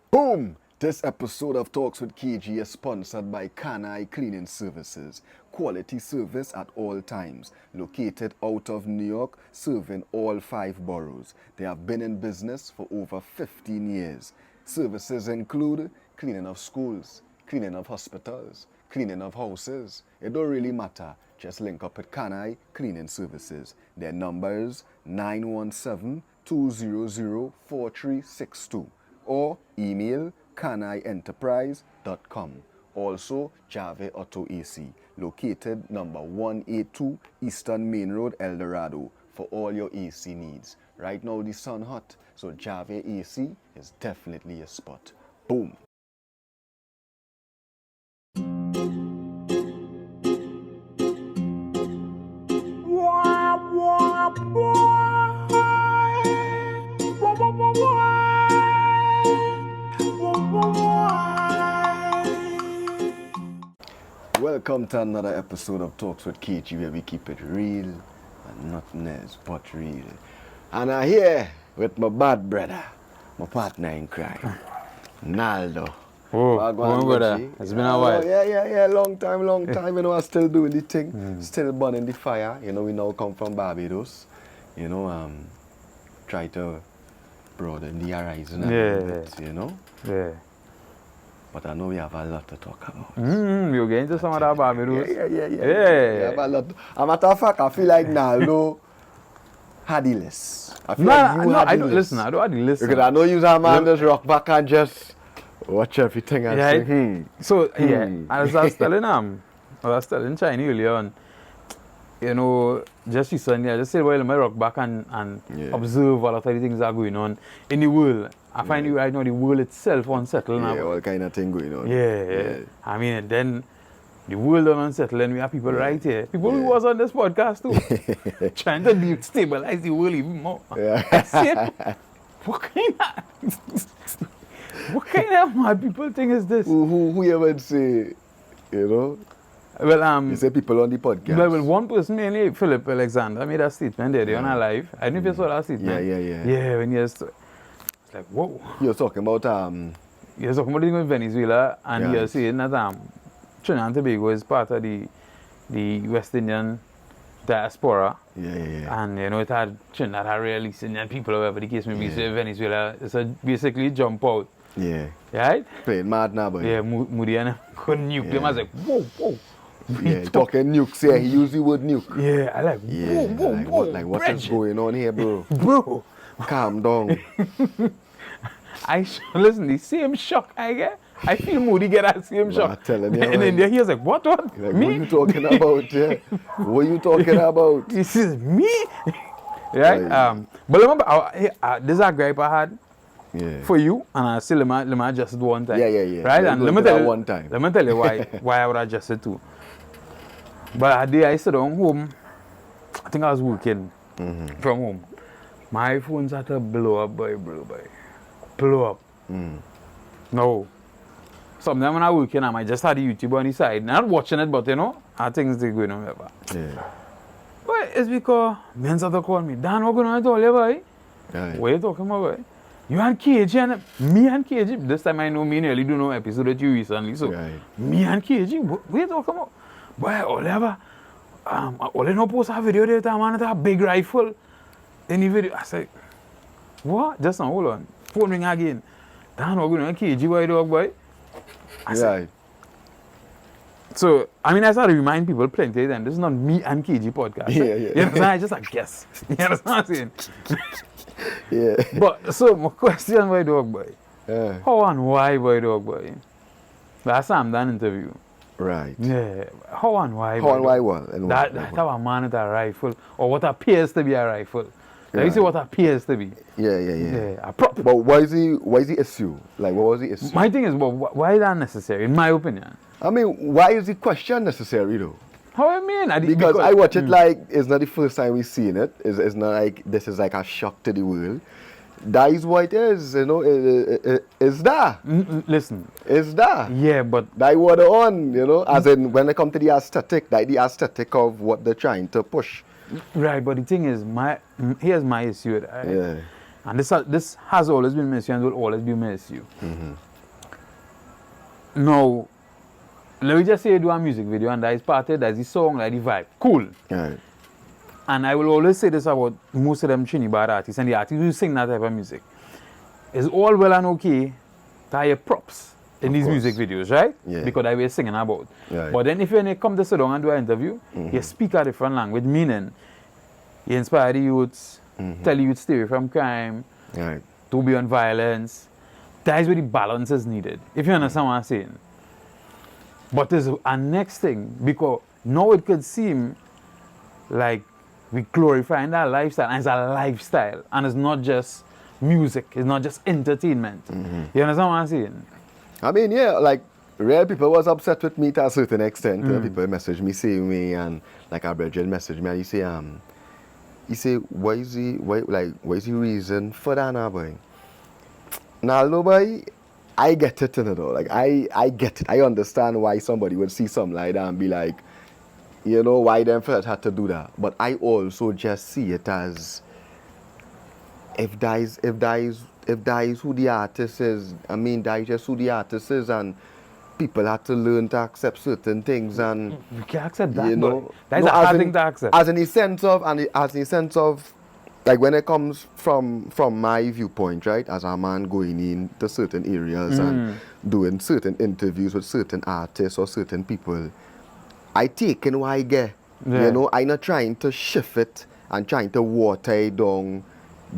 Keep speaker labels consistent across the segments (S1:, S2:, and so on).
S1: Boom! This episode of Talks with KG is sponsored by Kanai Cleaning Services. Quality service at all times. Located out of New York, serving all 5 boroughs. They have been in business for over 15 years. Services include cleaning of schools, cleaning of hospitals, cleaning of houses. It don't really matter. Just link up with Kanai Cleaning Services. Their number is 917-200-4362 or email kanaienterprise.com. Also, Jave Auto AC, located number 182 Eastern Main Road, El Dorado, for all your AC needs. Right now the sun hot, so Jave AC is definitely a spot. Boom! Welcome to another episode of Talks with KG, where we keep it real and nothing else but real. And I'm here with my bad brother, my partner in crime, Naldo.
S2: Oh, brother. It's been a while.
S1: Yeah, long time. You know, I'm still doing the thing, still burning the fire. You know, we now come from Barbados. You know, try to broaden the horizon a little bit, you know?
S2: Yeah.
S1: But I know we have a lot to talk about.
S2: We'll get into some of that Barbados.
S1: Yeah. We have a lot. As a matter of fact, I feel like Naldo had the list. I don't
S2: listen. I don't have the list.
S1: Because I know you a man just rock back and just watch everything and say,
S2: So, as I was telling Chinese earlier on, you know, just recently, I just said, well, I rock back and observe a lot of the things that are going on in the world. I find right now the world itself unsettled now.
S1: Yeah, all kind of thing going on.
S2: Yeah. I mean, and then the world unsettled and we have people right here. People who was on this podcast too. Trying to stabilize the world even more.
S1: Yeah.
S2: I said, what kind of mad people think is this?
S1: Who you would say, you know?
S2: Well,
S1: you say people on the podcast.
S2: Well, one person, mainly Philip Alexander, made a statement there on our live. I don't know if you saw that statement. Yeah, when he was, it's like, whoa.
S1: You're talking about
S2: He was talking about the thing with Venezuela, and he was saying that Trinidad and Tobago is part of the West Indian diaspora.
S1: Yeah.
S2: And you know, it had Trinidad had real East Indian people, or whatever the case may be. So Venezuela is basically jump out.
S1: Yeah.
S2: Right?
S1: Playing mad now, boy.
S2: Yeah, Moody and couldn't nuke them. I was like, whoa.
S1: Yeah, talking nukes, yeah, he used the word nuke.
S2: Yeah, I like, whoa.
S1: What is going on here, bro?
S2: Bro.
S1: Calm down.
S2: Listen, the same shock I get, I feel Moody get that same shock.
S1: I'm telling you.
S2: And then he was like, what?
S1: Like,
S2: Me?
S1: What are you talking about? Yeah. What are you talking about?
S2: This is me? Right? But remember, this is a gripe I had for you, and I still let me adjust it one time.
S1: Yeah.
S2: Right? And let me tell you why I would adjust it too. But a day I sit down home, I think I was working from home. My phone started to blow up, boy. Blow up. No. Sometimes when I working, I might just have the YouTube on the side. Not watching it, but you know, how things are going on.
S1: Yeah.
S2: But it's because men started calling me, Dan, what going on at all, boy?
S1: Right.
S2: What are you talking about, boy? You and KG and me and KG. This time I know me nearly do no episode with you recently. So me and KG, what are you talking about? Boy, Oliver, Oli no post a video there, man, it's a big rifle in the video. I said, what? Just now, hold on. Phone ring again. Dan, we're going to KG, boy, dog, boy. I said, so, I mean, I started to remind people plenty of them, this is not me and KG podcast.
S1: Yeah.
S2: You understand? I just like, guess. You understand what I'm saying?
S1: Yeah.
S2: But, so, my question, boy, dog, boy.
S1: Yeah.
S2: How and why, boy, dog, boy? Last time, done interview.
S1: Right.
S2: Yeah. How and why?
S1: How and why what?
S2: That a man with a rifle, or what appears to be a rifle. Like you say what appears to be.
S1: Yeah. But why is the issue? Like, what was the issue?
S2: My thing is, why is that necessary, in my opinion?
S1: I mean, why is the question necessary, though?
S2: How I mean?
S1: Because I watch it like, it's not the first time we've seen it. It's not like, this is like a shock to the world. That is what it is, you know, it's that.
S2: Listen.
S1: It's that.
S2: Yeah, but...
S1: That what they're on, you know, as in when they come to the aesthetic, like the aesthetic of what they're trying to push.
S2: Right, but the thing is, here's my issue. And this has always been missed and will always be missed you. Now, let me just say you do a music video and that is part of it, that's the song, like the vibe. Cool.
S1: Right.
S2: And I will always say this about most of them Trinidad artists and the artists who sing that type of music. It's all well and okay to hire props in these music videos, right?
S1: Yeah.
S2: Because I was singing about.
S1: Right.
S2: But then if you come to sit down and do an interview, you speak a different language, meaning you inspire the youths, tell the youths stay away from crime,
S1: Right.
S2: to be on violence. That is where the balance is needed, if you understand what I'm saying. But there's a next thing, because now it could seem like we glorifying that lifestyle, and it's a lifestyle, and it's not just music, it's not just entertainment. You understand what I'm saying?
S1: I mean, yeah, like, real people was upset with me to a certain extent. People message me, say me, and like our brethren message me, and he say, what is the reason for that now, boy? Naldo, boy, I get it, you know, like, I get it. I understand why somebody would see something like that and be like, you know, why them first had to do that. But I also just see it as, if that is who the artist is, I mean, that is just who the artist is, and people have to learn to accept certain things, and
S2: You can't accept that,
S1: you know,
S2: that is a hard thing to accept.
S1: As in the sense of, like, when it comes from my viewpoint, right, as a man going into certain areas and doing certain interviews with certain artists or certain people, I take in what I get. You know, I'm not trying to shift it and trying to water it down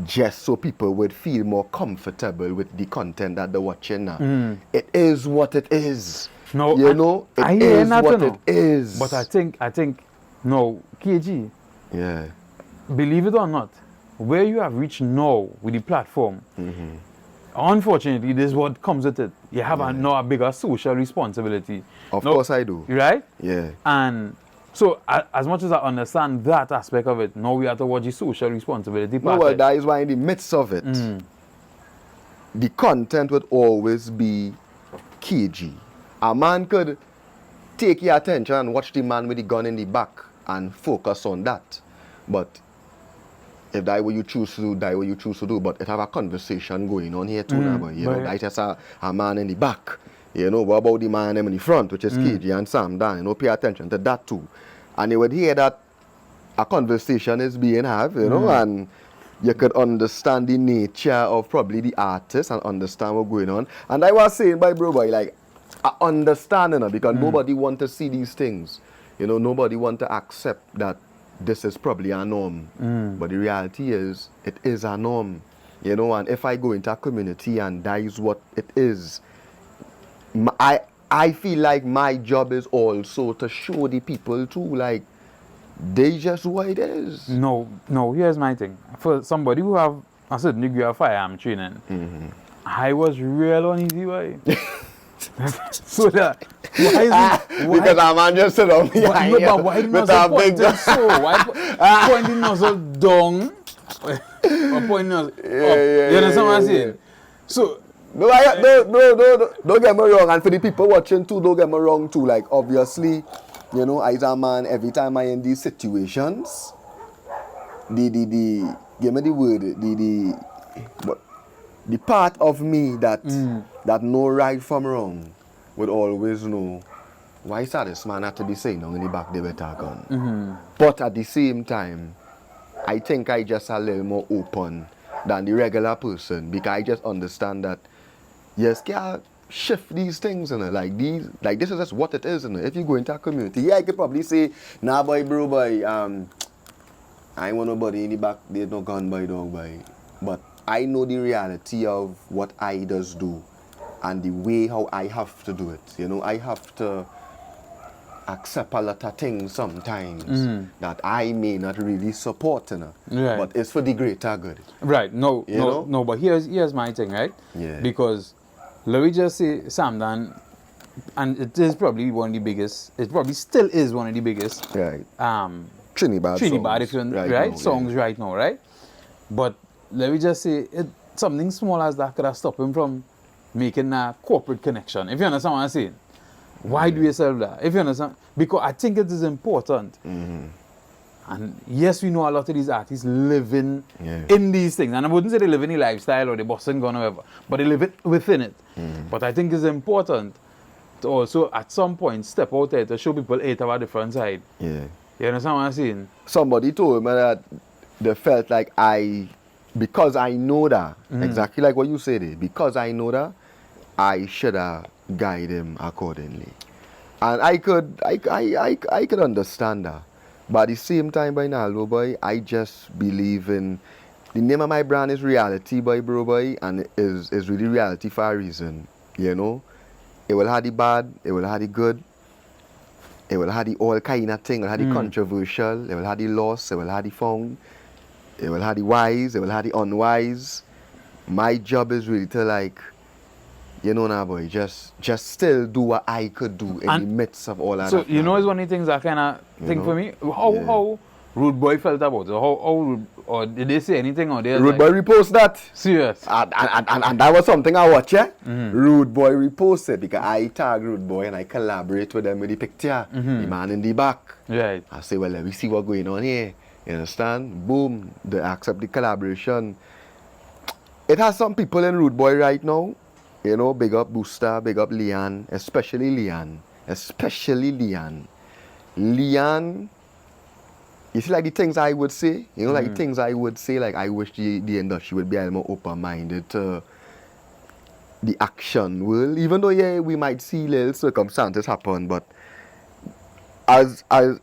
S1: just so people would feel more comfortable with the content that they're watching now. It is what it is.
S2: No,
S1: you know, it is what it is.
S2: But I think, no, KG,
S1: yeah,
S2: believe it or not, where you have reached now with the platform, unfortunately, this is what comes with it. You have now a bigger social responsibility.
S1: Of course I do.
S2: Right?
S1: Yeah.
S2: And so, as much as I understand that aspect of it, now we have to watch the social responsibility part.
S1: No, well, that is why in the midst of it, the content would always be KG. A man could take your attention and watch the man with the gun in the back and focus on that. But if that what you choose to do, that what you choose to do. But it have a conversation going on here too now, but you know, that's just a man in the back. You know, what about the man in the front, which is KG and Sam Dan, you know, pay attention to that too. And you would hear that a conversation is being had, you know, and you could understand the nature of probably the artist and understand what's going on. And I was saying, by bro, boy, like, I understand, you know, because nobody want to see these things. You know, nobody want to accept that this is probably a norm. But the reality is, it is a norm. You know, and if I go into a community and that is what it is, I feel like my job is also to show the people too, like, they just what it is.
S2: No, here's my thing. For somebody who have a certain degree of firearm training, I was real uneasy, why? So that, why is it?
S1: Because a man just sit on behind you.
S2: But why the nozzle pointing so? Why pointing nozzle down? Or pointing nozzle up? You understand what I'm saying? So,
S1: No, don't get me wrong. And for the people watching too, don't get me wrong too. Like, obviously, you know, as a man, every time I in these situations, give me the word, the part of me that know right from wrong would always know why is that this man had to be saying in the back they better gun. But at the same time, I think I just a little more open than the regular person, because I just understand that yes, can't shift these things, you know, like this is just what it is, you know. If you go into a community, yeah, I could probably say, nah boy, bro boy, I ain't want nobody in the back, there's no gun boy, dog boy. But I know the reality of what I does do and the way how I have to do it. You know, I have to accept a lot of things sometimes that I may not really support, you know.
S2: Right.
S1: But it's for the greater good.
S2: Right, no, but here's my thing, right?
S1: Yeah.
S2: Because let me just say, Sam Dan, and it is probably one of the biggest, it probably still is one of the biggest
S1: Right. Trinidad songs,
S2: if you
S1: right now,
S2: songs right now, right? But let me just say, something small as that could have stopped him from making a corporate connection. If you understand what I'm saying. Why do yourself that? If you understand, because I think it is important. And yes, we know a lot of these artists living
S1: Yeah.
S2: in these things. And I wouldn't say they live in the lifestyle or the Boston gun or whatever, but they live it within it. But I think it's important to also, at some point, step out there to show people, hey, to have a different side.
S1: Yeah.
S2: You understand what I'm saying?
S1: Somebody told me that they felt like because I know that, exactly like what you said, because I know that, I should have guided him accordingly. And I could understand that. But at the same time, boy, Naldo, boy, I just believe in, the name of my brand is reality, boy, bro, boy, and it is really reality for a reason, you know? It will have the bad, it will have the good, it will have the all kind of thing, it will have the controversial, it will have the lost, it will have the found, it will have the wise, it will have the unwise. My job is really to, like, you know now, boy, just still do what I could do in the midst of all that.
S2: So, you know, it's one of the things that kind of thing for me. How Rude Boy felt about it? Or did they say anything? Or
S1: Rude Boy repost that.
S2: Serious?
S1: And that was something I watched, yeah? Rude Boy reposted because I tag Rude Boy and I collaborate with them with the picture. The man in the back.
S2: Right.
S1: I say, well, let me see what's going on here. You understand? Boom. They accept the collaboration. It has some people in Rude Boy right now. You know, big up Booster, big up Leanne, especially Leanne. Leanne, you see, like the things I would say, you know, like the things I would say, like I wish the industry would be a little more open-minded to the action world, even though, yeah, we might see little circumstances happen, but as I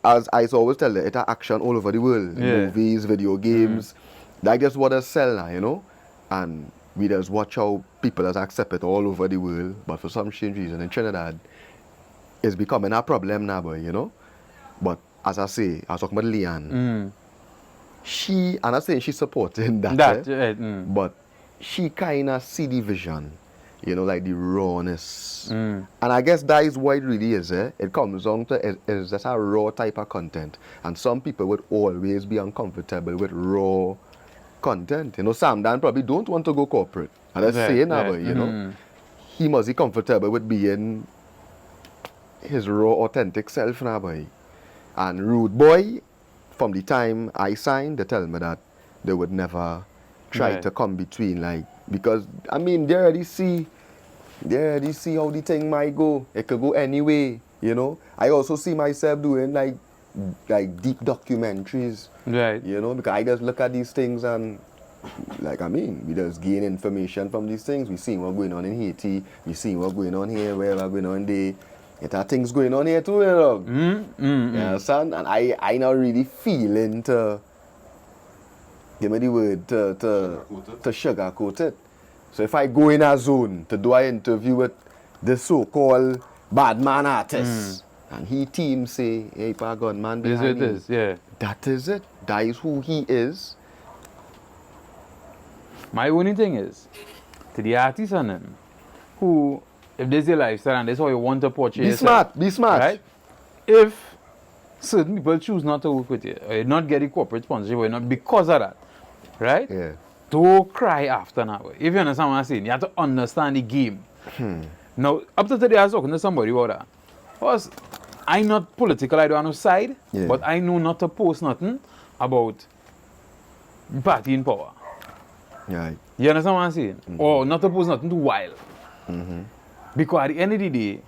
S1: always tell you, it's action all over the world. Movies, video games, like that's what they sell now, you know, and we just watch how people just accept it all over the world, but for some strange reason in Trinidad, it's becoming a problem now, boy, you know. But as I say, I was talking about Leanne. I'm not saying she's supporting that, but she kind of see the vision, you know, like the rawness. And I guess that is what it really is, eh? It comes down to, it's just a raw type of content. And some people would always be uncomfortable with raw content. You know, Sam Dan probably don't want to go corporate. And that's saying now, but, you know, he must be comfortable with being his raw, authentic self now, boy. And Rude Boy, from the time I signed, they tell me that they would never try to come between, like, because, I mean, they already see how the thing might go. It could go anyway, you know. I also see myself doing, like deep documentaries.
S2: Right.
S1: You know, because I just look at these things and, like, I mean, we just gain information from these things. We see what's going on in Haiti. We see what's going on here, wherever going on there. It are things going on here too, you know. You understand? And I now really feeling to, give me the word, to sugarcoat it. So if I go in a zone to do an interview with the so-called bad man artist, and he team say, hey, pa gunman behind him. That is it. That is who he is.
S2: My only thing is, to the artists and them, who, if this is your lifestyle and this is how you want to portray yourself,
S1: be smart. Right?
S2: If certain people choose not to work with you, or not get a corporate sponsorship, or not because of that, right?
S1: Yeah.
S2: Don't cry after now. If you understand what I'm saying, you have to understand the game. Now, up to today, I was talking to somebody about that. Because I'm not political, I don't have no side, but I know not to post nothing about party in power.
S1: Right.
S2: You understand what I'm saying? Or not to post nothing too wild. Because at the end of the day,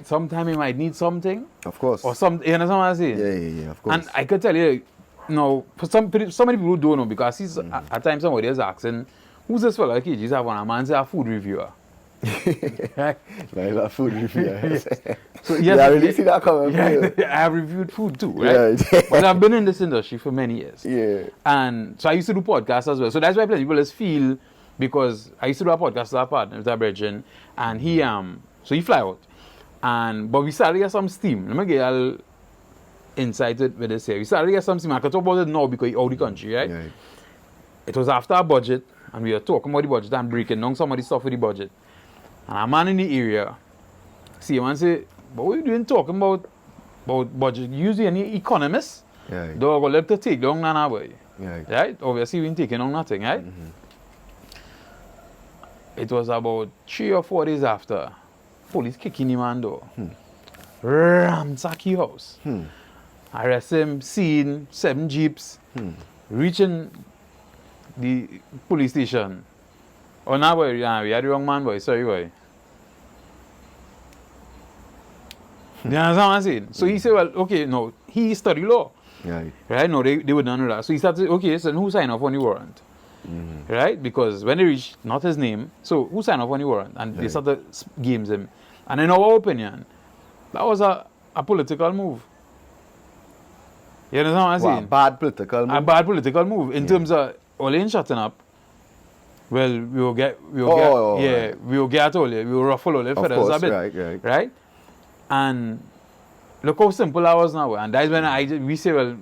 S2: sometimes you might need something.
S1: Of course.
S2: Or some, you understand what I'm saying?
S1: Yeah, of course.
S2: And I could tell you, for so many people who don't know, because at times somebody is asking, who's this fella? Okay, just have one man say a food reviewer.
S1: Like a food reviewer.
S2: So yes,
S1: I really see that coming.
S2: I have reviewed food too, right? But I've been in this industry for many years.
S1: Yeah.
S2: And so I used to do podcasts as well. So that's why plenty people just feel, because I used to do a podcast with our partner, with our brethren, and he so he fly out. But we started to get some steam. Let me get a little insight with this here. We started to get some steam. I can talk about it now because you're out of the country, right?
S1: Yeah.
S2: It was after our budget, and we were talking about the budget and breaking down some of the stuff with the budget. And a man in the area, see him and say, but what are you doing talking about budget? Usually any economist, dog will let to take down nana boy. Right? Obviously we ain't taking on nothing, right? It was about 3 or 4 days after, police kicking him and door. Ransack his house. arrest him, seen 7 jeeps, reaching the police station. Oh, now, boy, yeah, we had the wrong man, boy. Sorry, boy. You understand what I'm saying? So he said, well, okay, no, he studied law.
S1: Right.
S2: Right? No, they would not know that. So he started, okay, so who signed off on the warrant? Right? Because when they reached, not his name, so who signed off on the warrant? And they started games him. And in our opinion, that was a political move. You understand what I'm saying?
S1: A bad political move.
S2: A bad political move in terms of all in shutting up. Well, we will get we will get all it, we will ruffle all the feathers a bit. Right? And look how simple I was now. And that's when we say, well,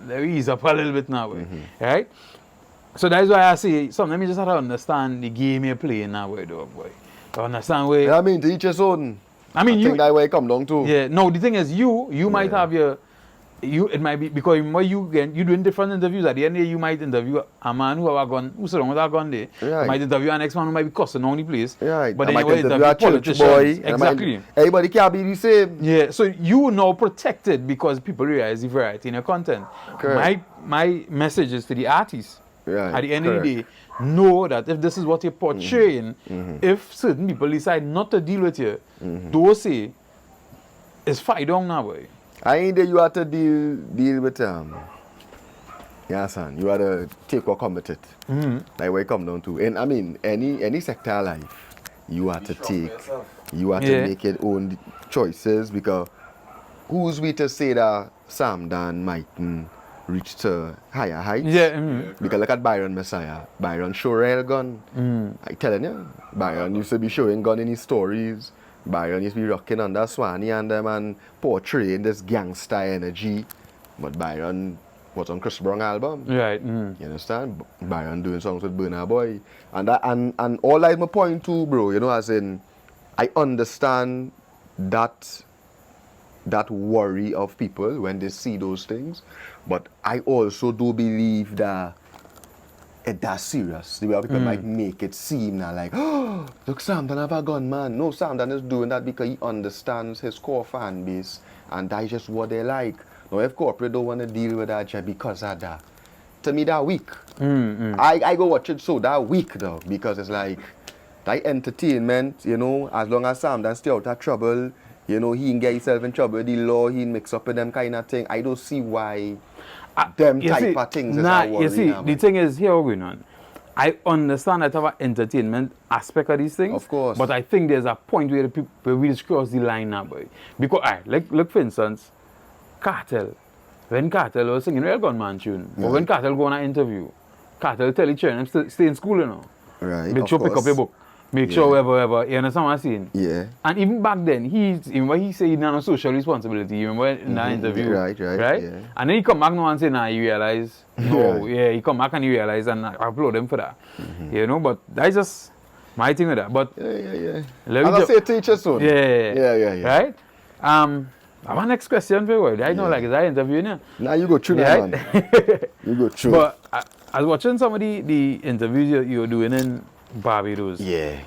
S2: let me ease up a little bit now. Right? So that's why I say sometimes you just have to understand the game you're playing now, boy. To understand where.
S1: Yeah, I mean, to each his own.
S2: I mean,
S1: I think that way come down to.
S2: Yeah. No, the thing is, you might have your. It might be because you doing different interviews. At the end of the day, you might interview a man who have a gun, who's surrounded with a gun there.
S1: Right.
S2: You might interview an ex-man who might be cussing on the place.
S1: Right.
S2: But then
S1: you
S2: might interview
S1: a
S2: politicians.
S1: boy.
S2: Exactly.
S1: Everybody can't be the same.
S2: Yeah. So you now protected because people realize the variety in your content.
S1: Correct.
S2: My message is to the artists.
S1: Right.
S2: At the end of the day, know that if this is what you're portraying, if certain people decide not to deal with you, those say, it's fight down now, boy.
S1: I ain't there you have to deal with yeah, son. You have to take or commit it. Like where it come down to. And I mean, any sector of life, you have to take, you have to make your own choices because who's we to say that Sam Dan mightn't reach to higher heights?
S2: Yeah.
S1: Because look at Byron Messiah. Byron show real gun. I telling you, Byron used to be showing gun in his stories. Byron used to be rocking under Swanee and them and portraying this gangster energy. But Byron was on Chris Brown album.
S2: Right.
S1: You understand? Byron doing songs with Burna Boy. And all that is my point too, bro. You know, as in, I understand that worry of people when they see those things. But I also do believe that that's serious. The way people might make it seem now like, oh, look, Sam Dan have a gun, man. No, Sam Dan is doing that because he understands his core fan base and that's just what they like. Now, if corporate don't want to deal with that just because of that, to me, that weak. I go watch it so that weak though, because it's like, that entertainment, you know, as long as Sam Dan stay out of trouble, you know, he can get himself in trouble with the law, he mix up with them kind of thing. I don't see why them type of things is a worry.
S2: You see, the thing is here going on. I understand that have an entertainment aspect of these things.
S1: Of course.
S2: But I think there's a point where we just cross the line now, boy. Because, look for instance, Cartel. When Cartel was singing Real Gunman tune, or when Cartel go on an interview, Cartel tell each children, stay in school, you know.
S1: Right.
S2: Make sure pick up your book. Make sure wherever, you understand what I'm saying?
S1: Yeah.
S2: And even back then, even when he said he had no social responsibility, you remember in that interview?
S1: Right?
S2: Yeah. And then he come back now and say, nah, you realize, he come back and he realize, and I applaud him for that. You know, but that's just my thing with that. But
S1: yeah. I'll say teacher soon.
S2: Yeah. Right? I have next question for you. I know, like, is that interview now?
S1: Now you go through that, man. You go through.
S2: But I was watching some of the interviews you're doing in Barbados.
S1: Yeah.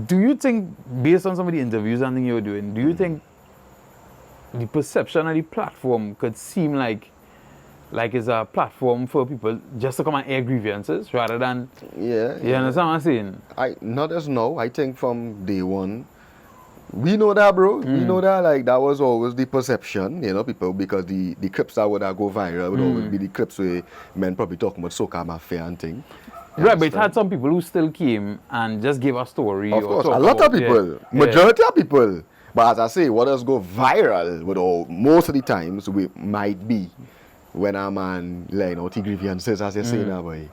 S2: Do you think, based on some of the interviews and things you're doing, do you think the perception of the platform could seem like it's a platform for people just to come and air grievances rather than...
S1: Yeah.
S2: You understand what I'm saying?
S1: Not as no. I think from day one, we know that, bro. We know that, like, that was always the perception, you know, people, because the clips that would go viral would always be the clips where men probably talking about soca mafia and thing.
S2: Right, but it had some people who still came and just gave a story.
S1: Of course, a lot of people, majority of people. But as I say, what does go viral, most of the times, we might be when a man laying out the grievances, as you say now, boy.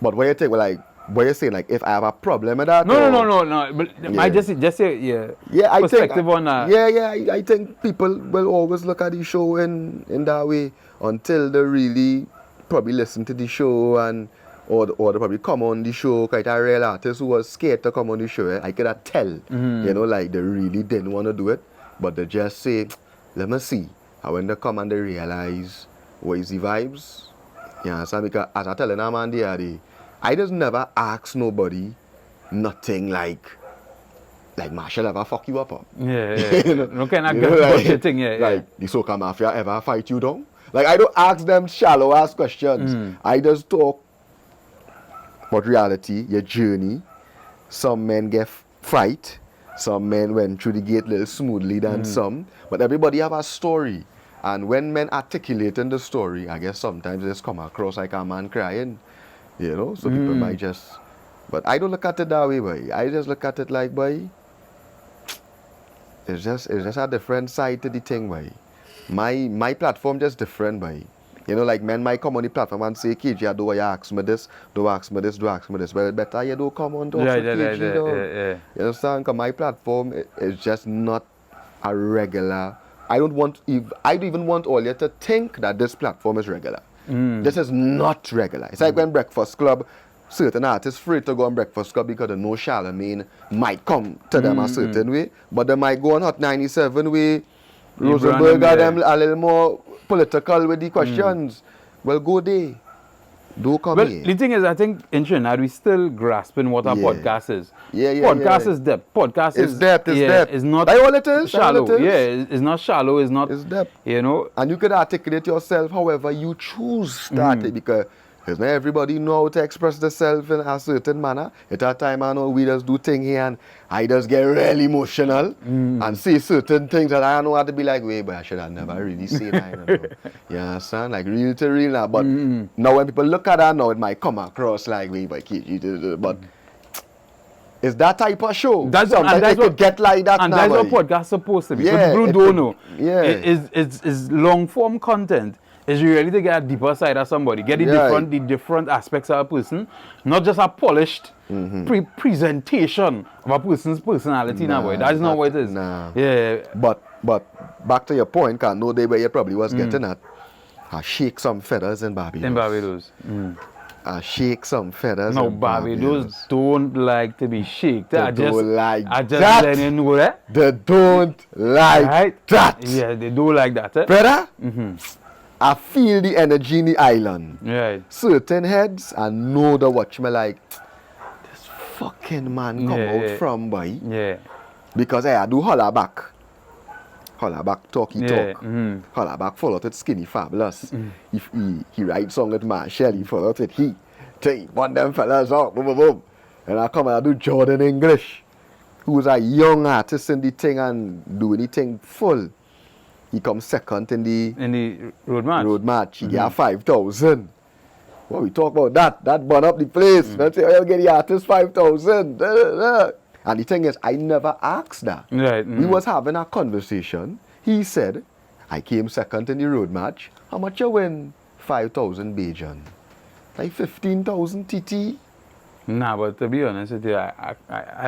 S1: But what you think, what you saying, like, if I have a problem with that?
S2: No. But I just say, perspective on that.
S1: Yeah, I think people will always look at the show in that way until they really probably listen to the show and or they probably come on the show. Quite a real artist who was scared to come on the show. I could tell, you know, like they really didn't want to do it, but they just say, let me see. And when they come and they realize what is the vibes, yeah, so because as I tell them, man, I just never ask nobody nothing like, like Marshall ever fuck you up?
S2: Yeah.
S1: You know?
S2: No kind of
S1: You know,
S2: bullshit thing, yeah.
S1: Like the soca mafia ever fight you down? Like I don't ask them shallow ass questions. I just talk about reality, your journey. Some men get fight. Some men went through the gate a little smoothly than some. But everybody have a story. And when men articulating the story, I guess sometimes they just come across like a man crying. You know? So people might just... But I don't look at it that way, boy. I just look at it like, boy, it's just a different side to the thing, boy. My platform just different, boy. You know, like men might come on the platform and say, KG, I don't ask me this, don't ask me this, don't ask me this. Well, better you don't come on to ask me KG, though. You understand? Because my platform is just not a regular. I don't even want all you to think that this platform is regular. This is not regular. It's like when Breakfast Club, certain artists free to go on Breakfast Club because they know Charlemagne might come to them a certain way, but they might go on Hot 97 way. Rosenberg got them a little more political with the questions. Well, go there. Don't come here.
S2: The thing is, I think in Trinidad, we still grasping what a podcast is. Podcast is depth. Podcast is depth. It's not
S1: that's all it is.
S2: Shallow. It's not shallow. It's not.
S1: It's depth.
S2: You know.
S1: And you could articulate yourself however you choose that because not everybody know how to express themselves in a certain manner. At that time, I know we just do things here and I just get really emotional and say certain things that I don't know how to be like, wait, but I should have never really said that. You understand? Like real to real now. But now when people look at that now, it might come across like, wait, but but it's that type of show.
S2: That's
S1: it could get like that
S2: and
S1: now.
S2: And that's what podcast supposed to be.
S1: Yeah,
S2: People don't know.
S1: Yeah.
S2: It's long form content. Is really to get a deeper side of somebody, get the different aspects of a person, not just a polished presentation of a person's personality. Now, boy, that's not what it is.
S1: Nah.
S2: Yeah.
S1: But back to your point, can't know they where you probably was getting at. I shake some feathers in Barbados. Shake some feathers.
S2: No, Barbados don't like to be shaked.
S1: They don't like
S2: I just
S1: that.
S2: let you know that.
S1: They don't like that.
S2: Yeah, they don't like that.
S1: Brother? I feel the energy in the island.
S2: Right.
S1: Certain heads, I know the watch me like, this fucking man come out from, boy.
S2: Yeah.
S1: Because I do holler back. Holler back, talky talk. Holler back, follow it skinny fabulous. If he writes song with Marshall, he follow it he. Take one them fellas out, boom, boom, boom. And I come and I do Jordan English, who's a young artist in the thing and do anything full. He comes second in the
S2: road match.
S1: He got 5,000. What we talk about that burn up the place. Let's say, I'll get the artist 5,000. And the thing is, I never asked that.
S2: Right.
S1: We was having a conversation. He said, I came second in the road match. How much you win? 5,000 Bajan. Like 15,000 TT.
S2: Nah, but to be honest with you, I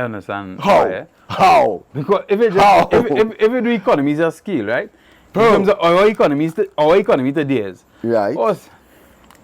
S2: understand.
S1: How?
S2: Because if it do economies of scale, right? In terms of our economy today is.
S1: Right.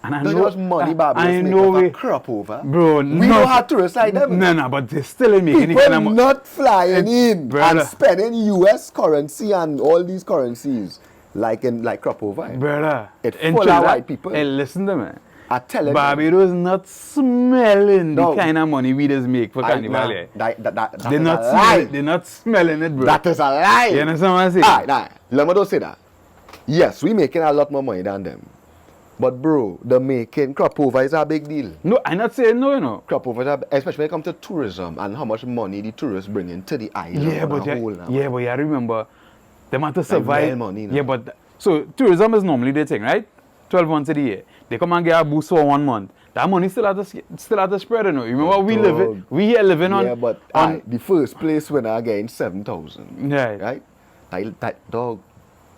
S2: And I
S1: know
S2: just
S1: money Barbados make up a crop over.
S2: Bro,
S1: we don't have tourists like them.
S2: No, but they still ain't making
S1: people not flying in
S2: brother.
S1: And spending US currency and all these currencies like crop over.
S2: Brother.
S1: It's full of white people.
S2: Hey, listen to me.
S1: I tell you.
S2: Barbados not smelling the kind of money we just make for Carnival. They're not smelling it, bro.
S1: That is a lie.
S2: You understand what I'm saying?
S1: Nah. Let me don't say that. Yes, we making a lot more money than them. But bro, the making crop over is a big deal.
S2: No, I'm not saying no, you know.
S1: Crop over, especially when it comes to tourism and how much money the tourists bring into the island.
S2: But you remember, they have to survive.
S1: Like money,
S2: yeah, but so tourism is normally the thing, right? 12 months of the year. They come and get a boost for 1 month. That money still at the spread, you know. You remember we here living on.
S1: Yeah, but the first place when I gained 7,000. Right. That dog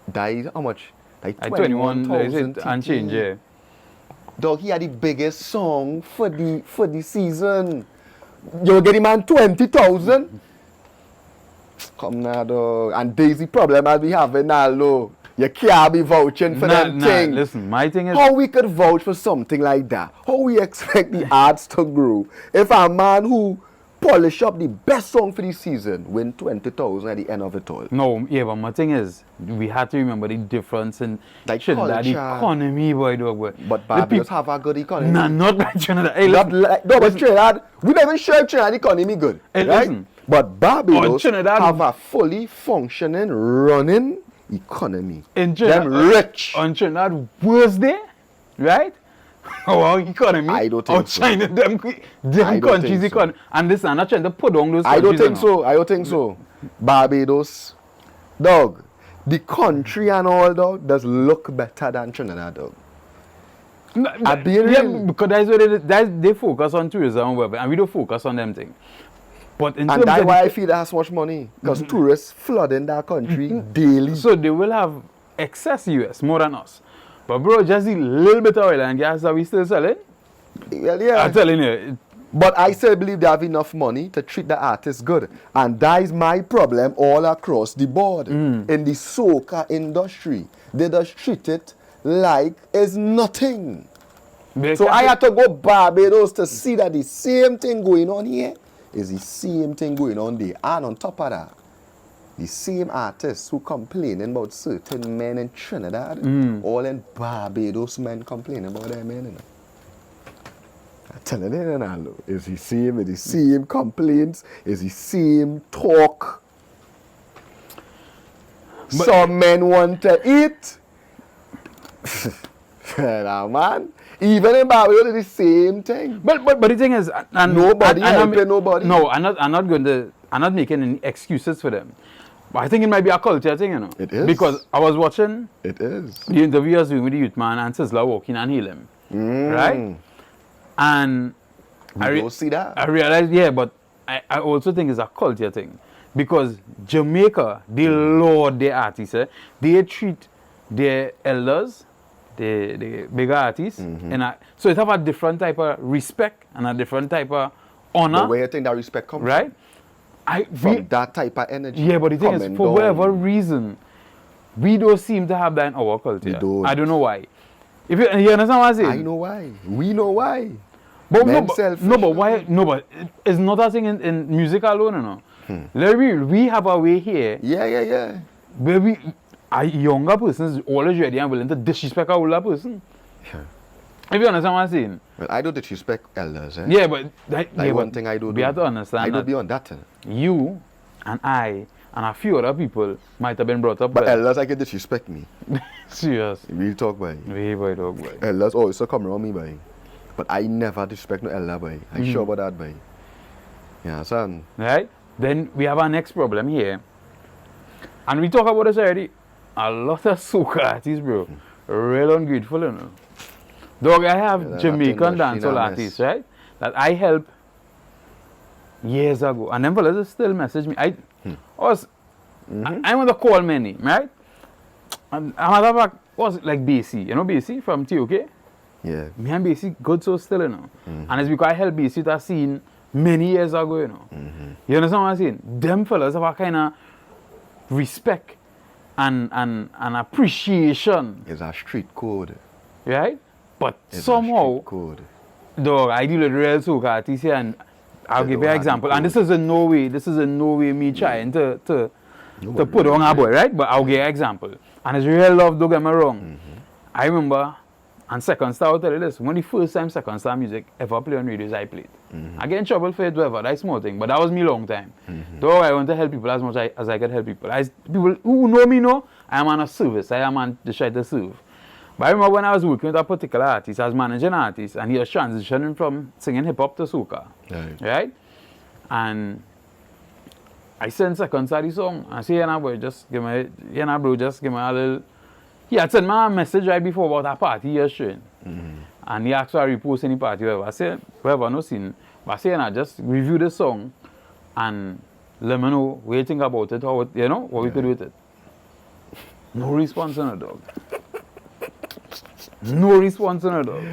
S1: died how much? Like 21,000
S2: and change, yeah.
S1: Dog, he had the biggest song for the season. You get him on 20,000. Come now, dog. And there's the problem I'll be having now, Naldo. You can't be vouching for them things.
S2: Listen, my thing is...
S1: How we could vouch for something like that? How we expect the arts to grow? If a man who polish up the best song for the season win 20,000 at the end of it all.
S2: No, yeah, but my thing is, we have to remember the difference in Trinidad economy, boy, dog, boy.
S1: But Barbados have a good economy.
S2: Nah, not like Trinidad. Hey,
S1: but Trinidad, we never sure Trinidad economy good.
S2: Hey,
S1: right?
S2: listen.
S1: But Barbados
S2: Trinidad-
S1: have a fully functioning, running economy.
S2: In
S1: Them rich.
S2: On Trinidad, worse there, right? Our economy.
S1: I don't think
S2: or
S1: so.
S2: China, them
S1: I don't
S2: countries'
S1: think so.
S2: economy. And this, I'm not trying to put down those
S1: I don't
S2: countries,
S1: think so. I don't think so. Barbados, dog, the country and all, dog, does look better than Trinidad, dog.
S2: No,
S1: I be real.
S2: because that's what they focus on tourism and whatever, and we don't focus on them things. But in
S1: And
S2: terms
S1: that's
S2: of
S1: why I feel that so much money. Because tourists flood in that country daily.
S2: so they will have excess US more than us. But bro, just a little bit of oil and gas that we still selling.
S1: Well, yeah.
S2: I'm telling you,
S1: But I still believe they have enough money to treat the artists good. And that is my problem all across the board. In the soca industry, they just treat it like it's nothing. So I had to go Barbados to see that the same thing going on here is the same thing going on there. And on top of that, the same artists who complaining about certain men in Trinidad, all in Barbados men complaining about their men. You know. I'm telling you, Naldo, it's the same complaints, it's the same talk. Some men want to eat. Nah, man. Even in Barbados, it's the same thing.
S2: but the thing is, and
S1: Nobody
S2: and
S1: helping nobody.
S2: No, I'm not making any excuses for them. But I think it might be a culture thing, you know.
S1: It is.
S2: Because I was watching
S1: It is.
S2: the interview I was doing with the youth man and Sizzler walking and heal him. Right? And
S1: We don't see that.
S2: I realized, yeah, but I also think it's a culture thing. Because Jamaica, they laud their artists. They treat their elders, the bigger artists, so it have a different type of respect and a different type of honor.
S1: But where you think that respect comes
S2: Right?
S1: from that type of energy.
S2: Yeah, but the thing is,
S1: coming
S2: for
S1: down.
S2: whatever reason, we don't seem to have that in our culture.
S1: We don't.
S2: I don't know why. If you understand what I'm saying?
S1: I know why. We know why.
S2: But
S1: Men
S2: no,
S1: selfish,
S2: but why? No, but it's not a thing in music alone, you know. Let me. We have a way here
S1: Yeah.
S2: where a younger person is always ready and willing to disrespect a older person. If you understand what I'm saying?
S1: Well, I don't disrespect elders. Eh?
S2: Yeah, but
S1: Like
S2: yeah,
S1: one
S2: but
S1: thing I do.
S2: we have to understand
S1: I do
S2: that
S1: beyond that.
S2: you and I and a few other people might have been brought up.
S1: But
S2: well.
S1: elders, I can disrespect me.
S2: Serious.
S1: Real talk, boy.
S2: Way boy, dog boy.
S1: Elders always come around me, boy. But I never disrespect no elder, boy. I sure about that, boy. Yeah, son.
S2: Right? Then we have our next problem here. And we talk about this already. A lot of soca artists, bro. Real ungrateful, you know. Dog, I have
S1: Yeah,
S2: Jamaican
S1: that industry
S2: dancehall
S1: now
S2: artists, right? That I helped years ago. And them fellas still message me. I want to call many, right? And a matter of fact, was like BC. You know BC from TOK?
S1: Yeah.
S2: Me and BC good so still, you know. And it's because I helped BC to scene many years ago, you know. You understand what I'm saying? Them fellas have a kind of respect and appreciation,
S1: It's a street code.
S2: right? But
S1: It's a
S2: somehow,
S1: street code.
S2: dog, I deal with real soca artists here, and I'll
S1: They
S2: give
S1: don't
S2: you an
S1: have the
S2: example. And
S1: code.
S2: this is in no way me trying to put on a boy, right? But I'll give you an example. And it's real love, don't get me wrong. I remember, and Second Star, I'll tell you this, when the first time Second Star music ever played on radios, I played. I get in trouble for it, whatever, that's small thing, but that was me long time. Though I want to help people as much as I could help people. People who know me know, I am on a service, I am on the try to serve. But I remember when I was working with a particular artist, I was managing an artist, and he was transitioning from singing hip-hop to soca, right? And I sent Second Star the song, I say, bro, just give me a little. He had sent me a message right before about a party he was showing. And he asked for a repost any party, whatever. I said, whatever, no scene. But I said, just review the song and let me know what you think about it, how it, you know, what we could do with it. No response on it, dog. No response on it, dog.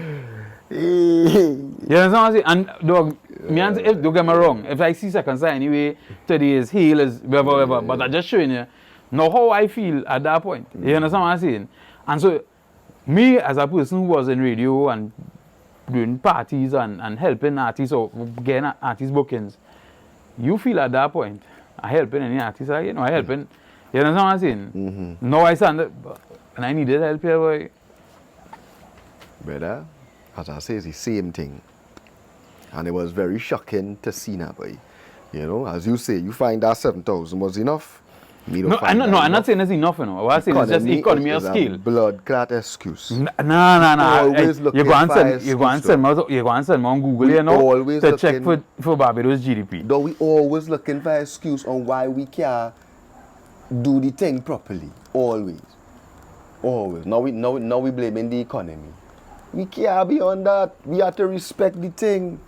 S2: You understand what I'm saying? And dog, don't get me wrong, if I see Second Star anyway, today is heal, is whatever, but I'm just showing you now how I feel at that point. You understand what I'm saying? And so, me as a person who was in radio and doing parties and helping artists or getting artist bookings, you feel at that point, I helping any artist, I helping. You understand what I'm saying? Now I stand up, and I needed help here, boy.
S1: Brother, as I say, it's the same thing. And it was very shocking to see that, boy. You know, as you say, you find that 7,000 was enough.
S2: I'm not saying it's enough, you know. What I'm saying is just economy of scale.
S1: A blood clot excuse.
S2: No.
S1: Always
S2: You
S1: looking
S2: go and
S1: for
S2: send, you go and send, you go and send me on Google, you know,
S1: always
S2: to check
S1: looking-
S2: for Barbados GDP.
S1: Though we always looking for excuse on why we can't do the thing properly. Always. Now we blaming the economy. We can't be on that. We have to respect the thing.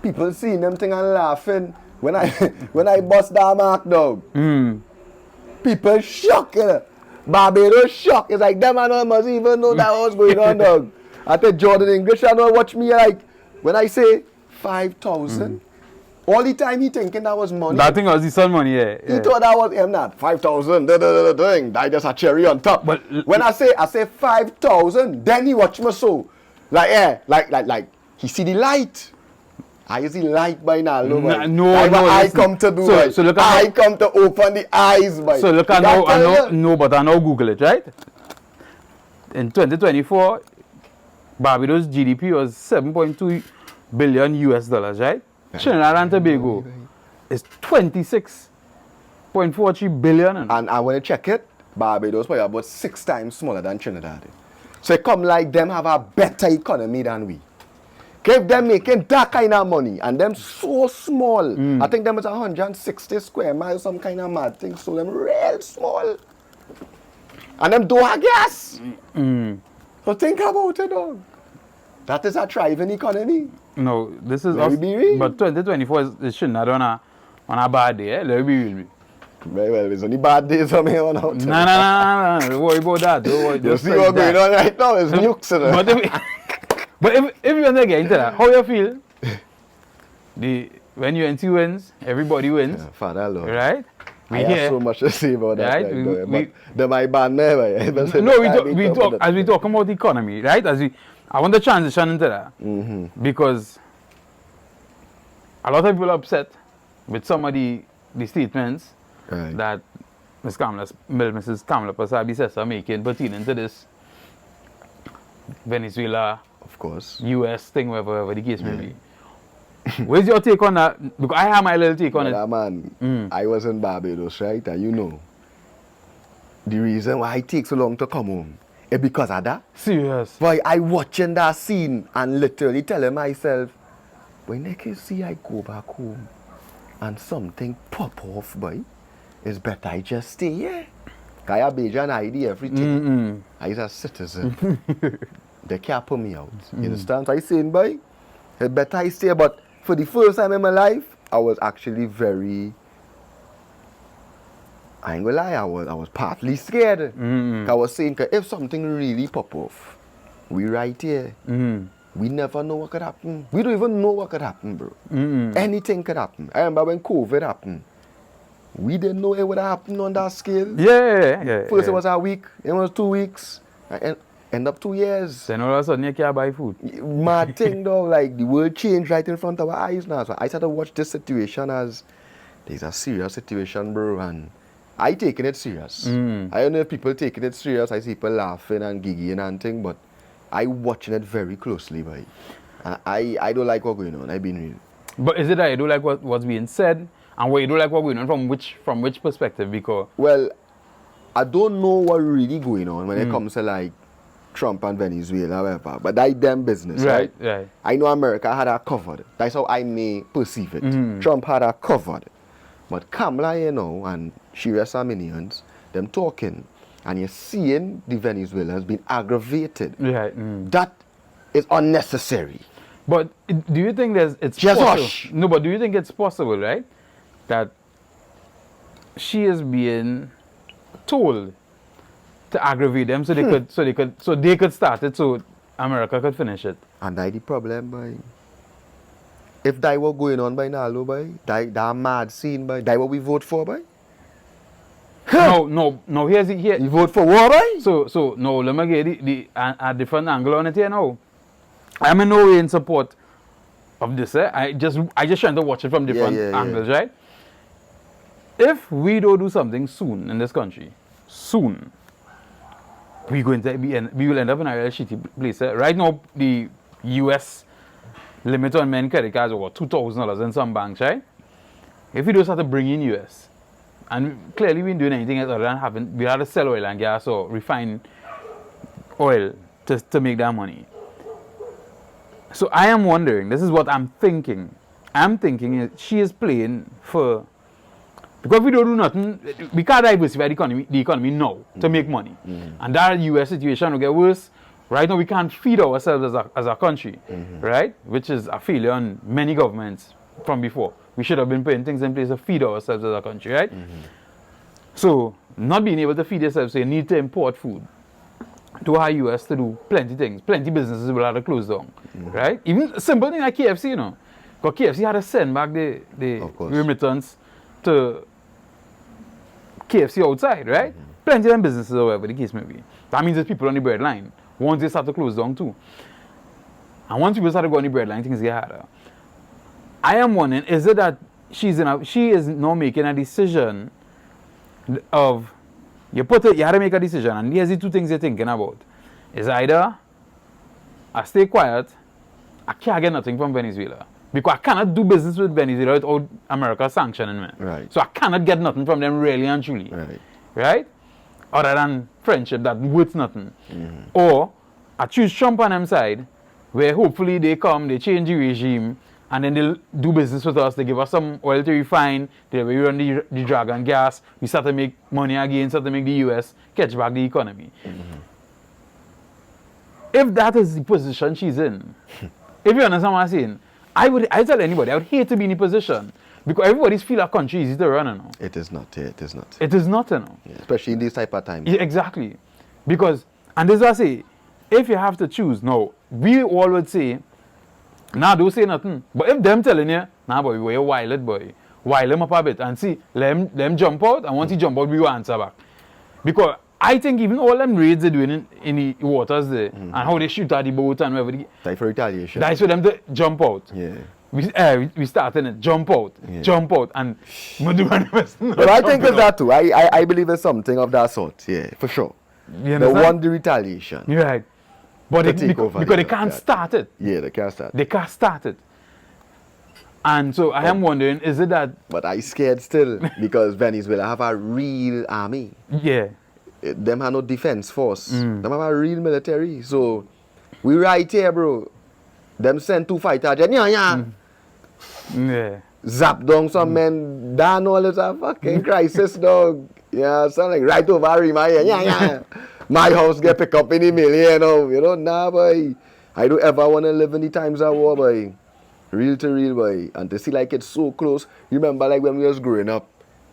S1: People seeing them thing and laughing. When I bust that mark, dog. People shocked. You know? Barbados shocked. It's like them and all must even know that was going on, dog. I think Jordan English and all watch me like when I say 5,000. All the time he thinking that was money.
S2: That thing was his son money, yeah.
S1: He thought that was him not 5,000. Thing. That just a cherry on top.
S2: But
S1: when I say 5,000, then he watch me so like he see the light. I see light by now. I come to do it. So look at I come to open the eyes by.
S2: So look at now, but I know Google it, right? In 2024, Barbados GDP was 7.2 billion US dollars, right? Trinidad and Tobago is 26.43 billion.
S1: And when you check it, Barbados was about 6 times smaller than Trinidad. So it come like them have a better economy than we. If them making that kind of money and them so small, I think them is 160 square miles, some kind of mad thing, so them real small. And them don't have gas. So think about it, dog. That is a thriving economy.
S2: No, this is
S1: Let me be real.
S2: But 2024 is shouldn't on a bad day, eh? Let me be real.
S1: Very well, it's only bad days from here on out.
S2: No. Don't worry about that. Don't worry.
S1: You see what's going on right now? It's nukes in it.
S2: But if you want to get into that, how you feel? When UNC wins, everybody wins.
S1: Yeah, Father Lord.
S2: Right?
S1: I have so much to say about that.
S2: Right?
S1: But they might ban me.
S2: No, we talk as we talk about the economy, right? I want to transition into that because a lot of people are upset with some of the statements that Mrs. Kamala Pasabi-Sessa are making pertaining to this Venezuela,
S1: of course,
S2: US thing, whatever the case may be. Where's your take on that? Because I have my little take on it.
S1: Man, I was in Barbados, right? And you know, the reason why it takes so long to come home is because of that.
S2: Serious?
S1: Boy, I watching that scene and literally telling myself, when I can see I go back home and something pop off, boy, it's better I just stay here. I have an ID, everything. I is a citizen. They can't put me out. You understand what I'm saying, boy? It's better I stay, but for the first time in my life, I was actually very, I ain't gonna lie, I was partly scared. I was saying, if something really pop off, we right here. We never know what could happen. We don't even know what could happen, bro. Anything could happen. I remember when COVID happened. We didn't know it would happen on that scale.
S2: Yeah.
S1: First it was a week, it was 2 weeks, and end up 2 years.
S2: Then all of a sudden you can't buy food.
S1: Mad thing though, like the world changed right in front of our eyes now. So I started to watch this situation as there's a serious situation, bro, and I taking it serious. I don't know if people taking it serious. I see people laughing and giggling and thing, but I watching it very closely, boy. And I don't like what's going on. I've been real.
S2: But is it that you don't like what's being said? And what you don't like what's going on from which perspective? Because
S1: well, I don't know what really going on when it comes to like Trump and Venezuela, whatever. But that's them business, right? I know America had her covered. That's how I may perceive it. Trump had her covered. But Kamala, you know, and she has some minions, them talking, and you're seeing the Venezuelans being aggravated. That is unnecessary.
S2: But do you think it's
S1: just
S2: possible?
S1: hush.
S2: No, but do you think it's possible, right, that she is being told to aggravate them so they could start it so America could finish it?
S1: And that's the problem, boy. If that was going on by Naldo, boy, that mad scene, boy, that what we vote for, boy?
S2: No, here's it here.
S1: You vote for what, boy?
S2: So no, let me get a different angle on it here now. I'm in no way in support of this, eh? I just trying to watch it from different angles, right? If we don't do something soon in this country, we will end up in a real shitty place. Eh? Right now, the US limit on men credit cards over $2,000 in some banks, right? if we don't start to bring in US, and clearly we ain't doing anything other than we had to sell oil and gas or refine oil to make that money. So I am wondering, this is what I'm thinking. I'm thinking she is playing for, because we don't do nothing, we can't diversify the economy now to make money. And that US situation will get worse. Right now we can't feed ourselves as a country, right? Which is a failure on many governments from before. We should have been putting things in place to feed ourselves as a country, right? So not being able to feed yourself, so you need to import food to our US to do plenty things. Plenty businesses will have to close down, right? Even a simple thing like KFC, you know. Because KFC had to send back the remittance to KFC outside, right? Plenty of them businesses, however the case may be. That means there's people on the bread line. Once they start to close down too. And once people start to go on the bread line, things get harder. I am wondering, is it that she is now making a decision of, you have to make a decision, and here's the two things you're thinking about. Is either I stay quiet, I can't get nothing from Venezuela. Because I cannot do business with Venezuela without America sanctioning me.
S1: Right.
S2: So I cannot get nothing from them really and truly. Right? Other than friendship that worth nothing. Or I choose Trump on them side, where hopefully they come, they change the regime, and then they'll do business with us. They give us some oil to refine, they run the dragon gas, we start to make money again, start to make the US catch back the economy. If that is the position she's in, if you understand what I'm saying, I tell anybody, I would hate to be in a position. Because everybody's feel our country easy to run, you know.
S1: It is not, it is not.
S2: It is not, you know.
S1: Yeah, especially in these type of times.
S2: Yeah, exactly. Because, and this is what I say, if you have to choose, now, we all would say, nah, don't say nothing. But if them telling you, nah, boy, we're wild, boy. Wild them up a bit and see, let them jump out, and once he jump out, we will answer back. Because I think even all them raids they're doing in the waters there, and how they shoot at the boat and whatever.
S1: Like for retaliation.
S2: That's for them to jump out.
S1: Yeah.
S2: We started it, jump out, and
S1: but I think it's that too. I believe it's something of that sort, yeah, for sure. They want the retaliation.
S2: You're right. But because they can't start it.
S1: Yeah, they can't start it.
S2: They can't start it. And so I am wondering, is it that...
S1: But I scared still, because Venezuela have a real army.
S2: Yeah.
S1: Them have no defense force. Them have a real military. So, we right here, bro. Them send 2 fighters,
S2: yeah.
S1: Zap down some men, down all is a fucking crisis, dog. Yeah, sound like right over Rima here. My house get picked up in the million, you know, nah, boy. I don't ever want to live in the times of war, boy. Real to real, boy. And to see like it's so close. Remember like when we was growing up,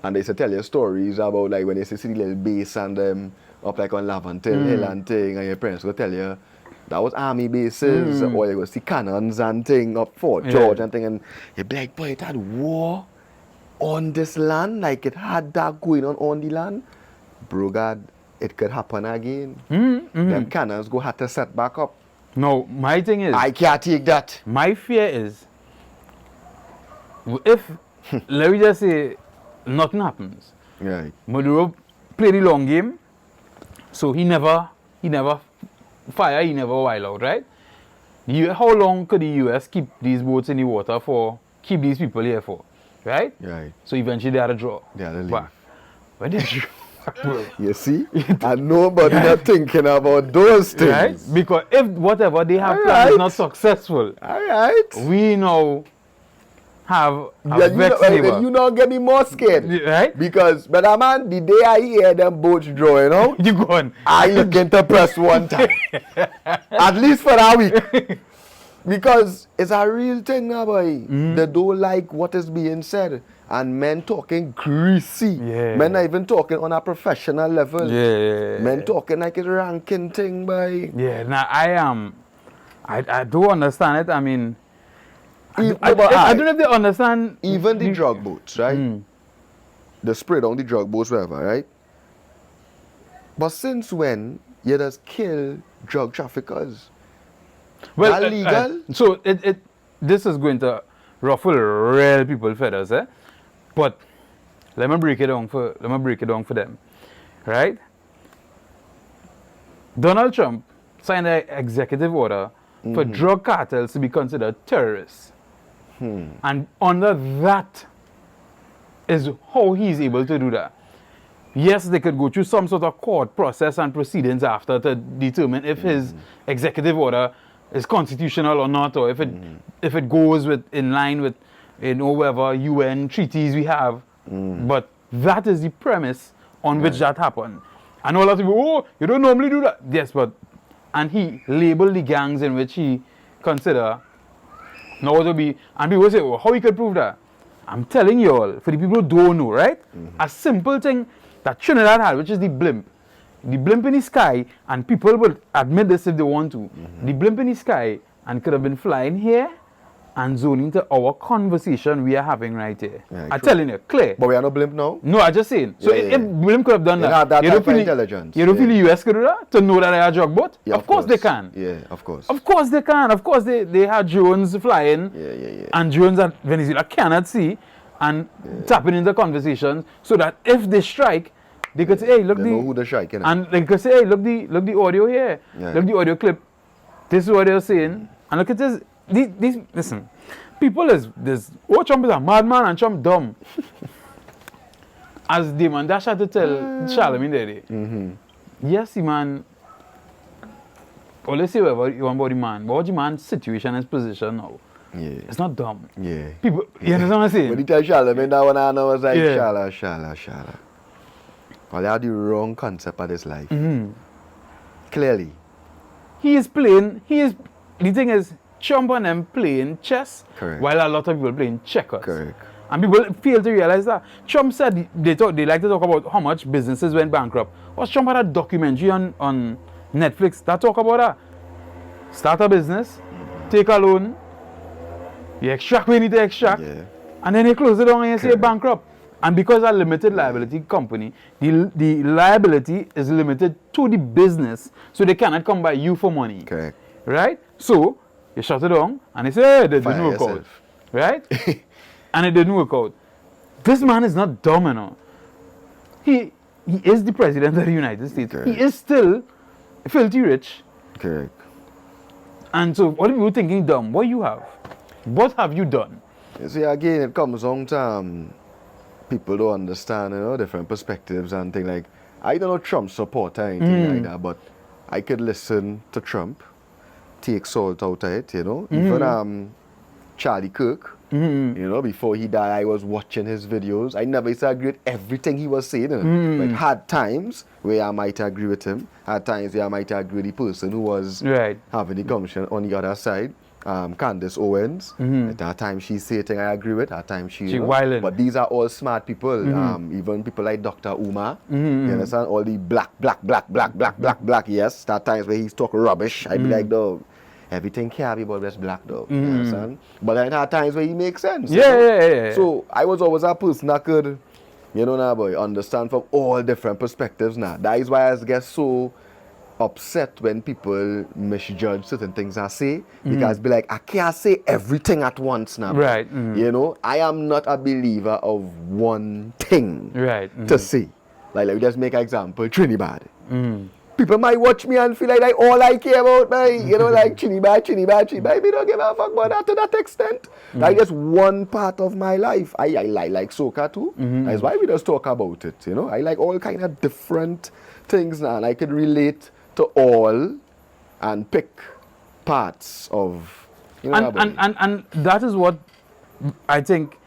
S1: and they used to tell you stories about like when they used to see the little base and them up like on Lavantil Hill and thing, and your parents would tell you, that was army bases, or you go see cannons and thing up Fort George and thing, and you'd be like, boy, it had war on this land, like it had that going on the land. Bro, God, it could happen again. Them cannons go have to set back up.
S2: No, my thing is...
S1: I can't take that.
S2: My fear is, if, let me just say, nothing happens.
S1: Right.
S2: Maduro play the long game, so he never fire, he never wild out, right? How long could the US keep these boats in the water for, keep these people here for, right?
S1: Right.
S2: So eventually they had to draw.
S1: They had to leave.
S2: Back. When they draw back,
S1: you see? And nobody not thinking about those things.
S2: Right? Because if whatever they have planned is not successful, we now have a vexed neighbor.
S1: You know, get me more scared.
S2: Right?
S1: Because, brother man, the day I hear them boats draw, you know,
S2: you go on.
S1: I looking to press one time. At least for a week. Because it's a real thing now, boy. They don't like what is being said. And men talking greasy.
S2: Yeah.
S1: Men not even talking on a professional level.
S2: Yeah.
S1: Men talking like it's a ranking thing, boy.
S2: Yeah, now I do understand it. I mean, I don't know if they understand.
S1: Even the drug boats, right? They spray down the drug boats, wherever, right? But since when you just kill drug traffickers?
S2: Well,
S1: that legal?
S2: So this is going to ruffle real people feathers, eh? But let me break it down for them, right? Donald Trump signed an executive order for drug cartels to be considered terrorists. And under that is how he's able to do that. Yes, they could go through some sort of court process and proceedings after to determine if his executive order is constitutional or not, or if it goes in line with whatever UN treaties we have. But that is the premise on which that happened. And all of people, oh, you don't normally do that. Yes, and he labeled the gangs in which he consider now to be, and people say, well, how he could prove that? I'm telling you all, for the people who don't know, right? A simple thing that Trinidad had, which is the blimp. The blimp in the sky, and people will admit this if they want to. The blimp in the sky, and could have been flying here and zoning to our conversation we are having right here.
S1: Yeah,
S2: I'm telling you, clear.
S1: But we are not blimp now?
S2: No, I'm just saying. So if blimp could have done that,
S1: you don't feel intelligence.
S2: You don't feel the US could do that? To know that they are a drug boat?
S1: Yeah,
S2: of course they can.
S1: Yeah, of course.
S2: Of course they can. Of course they had drones flying.
S1: Yeah.
S2: And drones that Venezuela cannot see and tapping into conversations so that if they strike, they could say, hey, look,
S1: they know who they're striking.
S2: And they could say, hey, look the audio here.
S1: Yeah.
S2: Look the audio clip. This is what they're saying. And look at this. Listen, people Trump is a madman and Trump dumb. As Damon Dash had to tell Charlemagne there. Yes, the man. Well, let's say whatever you want about the man. But what the man's situation, his position now.
S1: Yeah.
S2: It's not dumb.
S1: Yeah.
S2: People, you understand what I'm saying?
S1: When he tell Charlemagne that one, I know was like, Shala. Well, they had the wrong concept of this life. Clearly.
S2: The thing is, Trump and them playing chess, while a lot of people playing checkers.
S1: Correct.
S2: And people fail to realize that. Trump said they like to talk about how much businesses went bankrupt. Was Trump had a documentary on Netflix that talk about that? Start a business, take a loan, you extract what you need to extract, and then you close it down and you say bankrupt. And because a limited liability company, the liability is limited to the business, so they cannot come by you for money.
S1: Correct.
S2: Right? So, you shut it down, and they say, hey, it didn't work out. Right? And it didn't work out. This man is not dumb enough. He is the president of the United States. Correct. He is still filthy rich.
S1: Correct.
S2: And so, what are people thinking dumb? What you have? What have you done?
S1: You see, again, it comes on to people don't understand, different perspectives and things like. I don't know Trump support or anything like that, but I could listen to Trump, take salt out of it, Even Charlie Kirk, before he died, I was watching his videos. I never used to agree with everything he was saying. Like, had times where I might agree with him, had times where I might agree with the person who was having the conversation on the other side. Candace Owens, at that time she say thing I agree with, at time she
S2: wilding.
S1: But these are all smart people, even people like Dr. Uma, you understand, all the black, yes, that times where he's talking rubbish, I'd be like, dog, everything can't be about this black dog, you understand, but then at times where he makes sense.
S2: Yeah.
S1: So I was always a person that could, understand from all different perspectives now. That is why I get so upset when people misjudge certain things I say, because be like, I can't say everything at once now.
S2: Right.
S1: I am not a believer of one thing to say. Like we just make an example, Trinidad. People might watch me and feel like all I care about, like Trinidad. Me don't give a fuck about that to that extent. Like just one part of my life. I like soca too. That's why we just talk about it, I like all kind of different things now, and I could relate to all and pick parts of,
S2: and that is what I think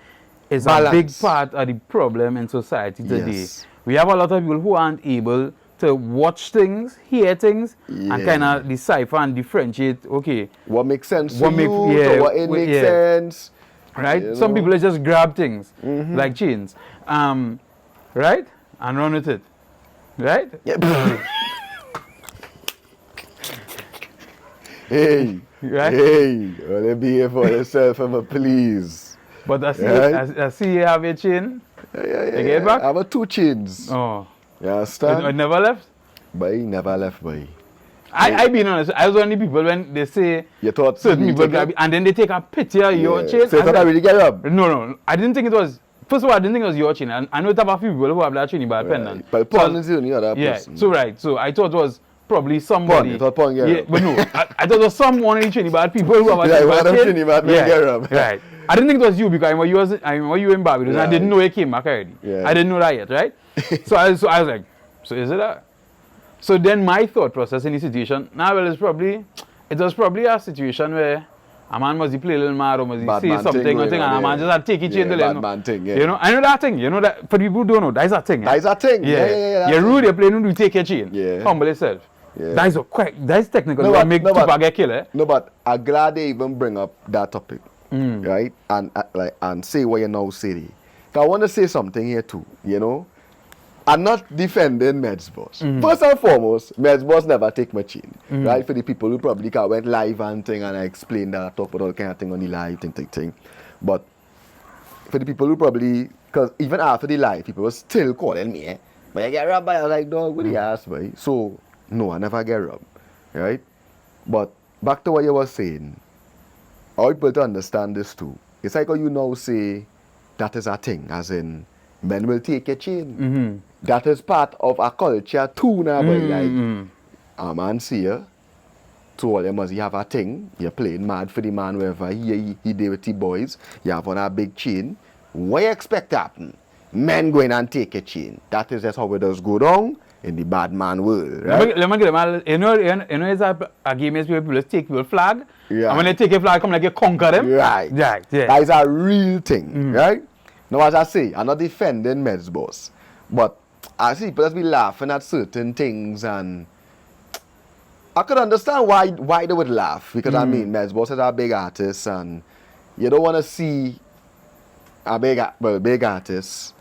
S2: is
S1: balance.
S2: A big part of the problem in society today. Yes. We have a lot of people who aren't able to watch things, hear things, and kind of decipher and differentiate, okay,
S1: what makes sense to you, what it makes sense.
S2: Right? Some people just grab things like chains, right? And run with it. Right?
S1: Hey, only be here for yourself, please.
S2: But I see you have a chain.
S1: Yeah.
S2: You get back?
S1: I have 2 chains.
S2: Oh.
S1: You understand?
S2: It never left?
S1: Boy, never left, boy.
S2: I been honest, I was one of the people when they say
S1: you thought
S2: certain people grab it, and then they take a picture of your chain.
S1: So you thought I really get up?
S2: No. I didn't think it was. First of all, I didn't think it was your chain. And I know there are a few people who have that chain by pendant.
S1: But Paul is the only other person.
S2: So I thought it was probably somebody.
S1: You thought Pong get robbed.
S2: But no, I thought it was some one of the Trinidad people who have a
S1: Yeah, one of them
S2: chain.
S1: Trinidad men get robbed.
S2: Right. I didn't think it was you because I remember you in Barbados and I didn't know you came back already.
S1: Yeah.
S2: I didn't know that yet, right? so I was like, so is it that? So then my thought process in the situation, well, it was probably a situation where a man must play a little mad or must say something and a man just had to take it chain to
S1: bad man thing, yeah.
S2: You know, I know that thing. You know that for people who don't know, that's a thing.
S1: That's a thing. Yeah.
S2: You're rude, you're playing, you take your chain.
S1: Yeah.
S2: Humble yourself.
S1: Yeah.
S2: That's technical.
S1: No,
S2: That make Tupac get killed, eh?
S1: No, but I'm glad they even bring up that topic, right? And say what you now say. I want to say something here too, you know. I'm not defending Meds Boss. First and foremost, Meds Boss never take my chain, right? For the people who probably went live and thing and I explained that, talk about all kind of thing on the live, thing. But for the people who probably, because even after the live, people were still calling me, eh? But I get robbed by, I was like, dog, what do you ask, boy? So, no, I never get robbed, right? But back to what you were saying, I want people to understand this too. It's like how you now say that is a thing, as in, men will take your chain. That is part of a culture too now, boy. Like, a man see you, to all them as you have a thing, you're playing mad for the man wherever he did with the boys, you have on a big chain. What you expect to happen? Men going and take a chain. That is just how it does go down in the bad man world, right?
S2: Let me get them. You know, it's a game where people take your flag,
S1: Yeah.
S2: and when they take a flag, come like you conquer them.
S1: Right.
S2: Yeah.
S1: That is a real thing, right? Now, as I say, I'm not defending Meds Boss, but I see people just be laughing at certain things, and I could understand why they would laugh, because I mean, Meds Boss is a big artist, and you don't want to see a big artist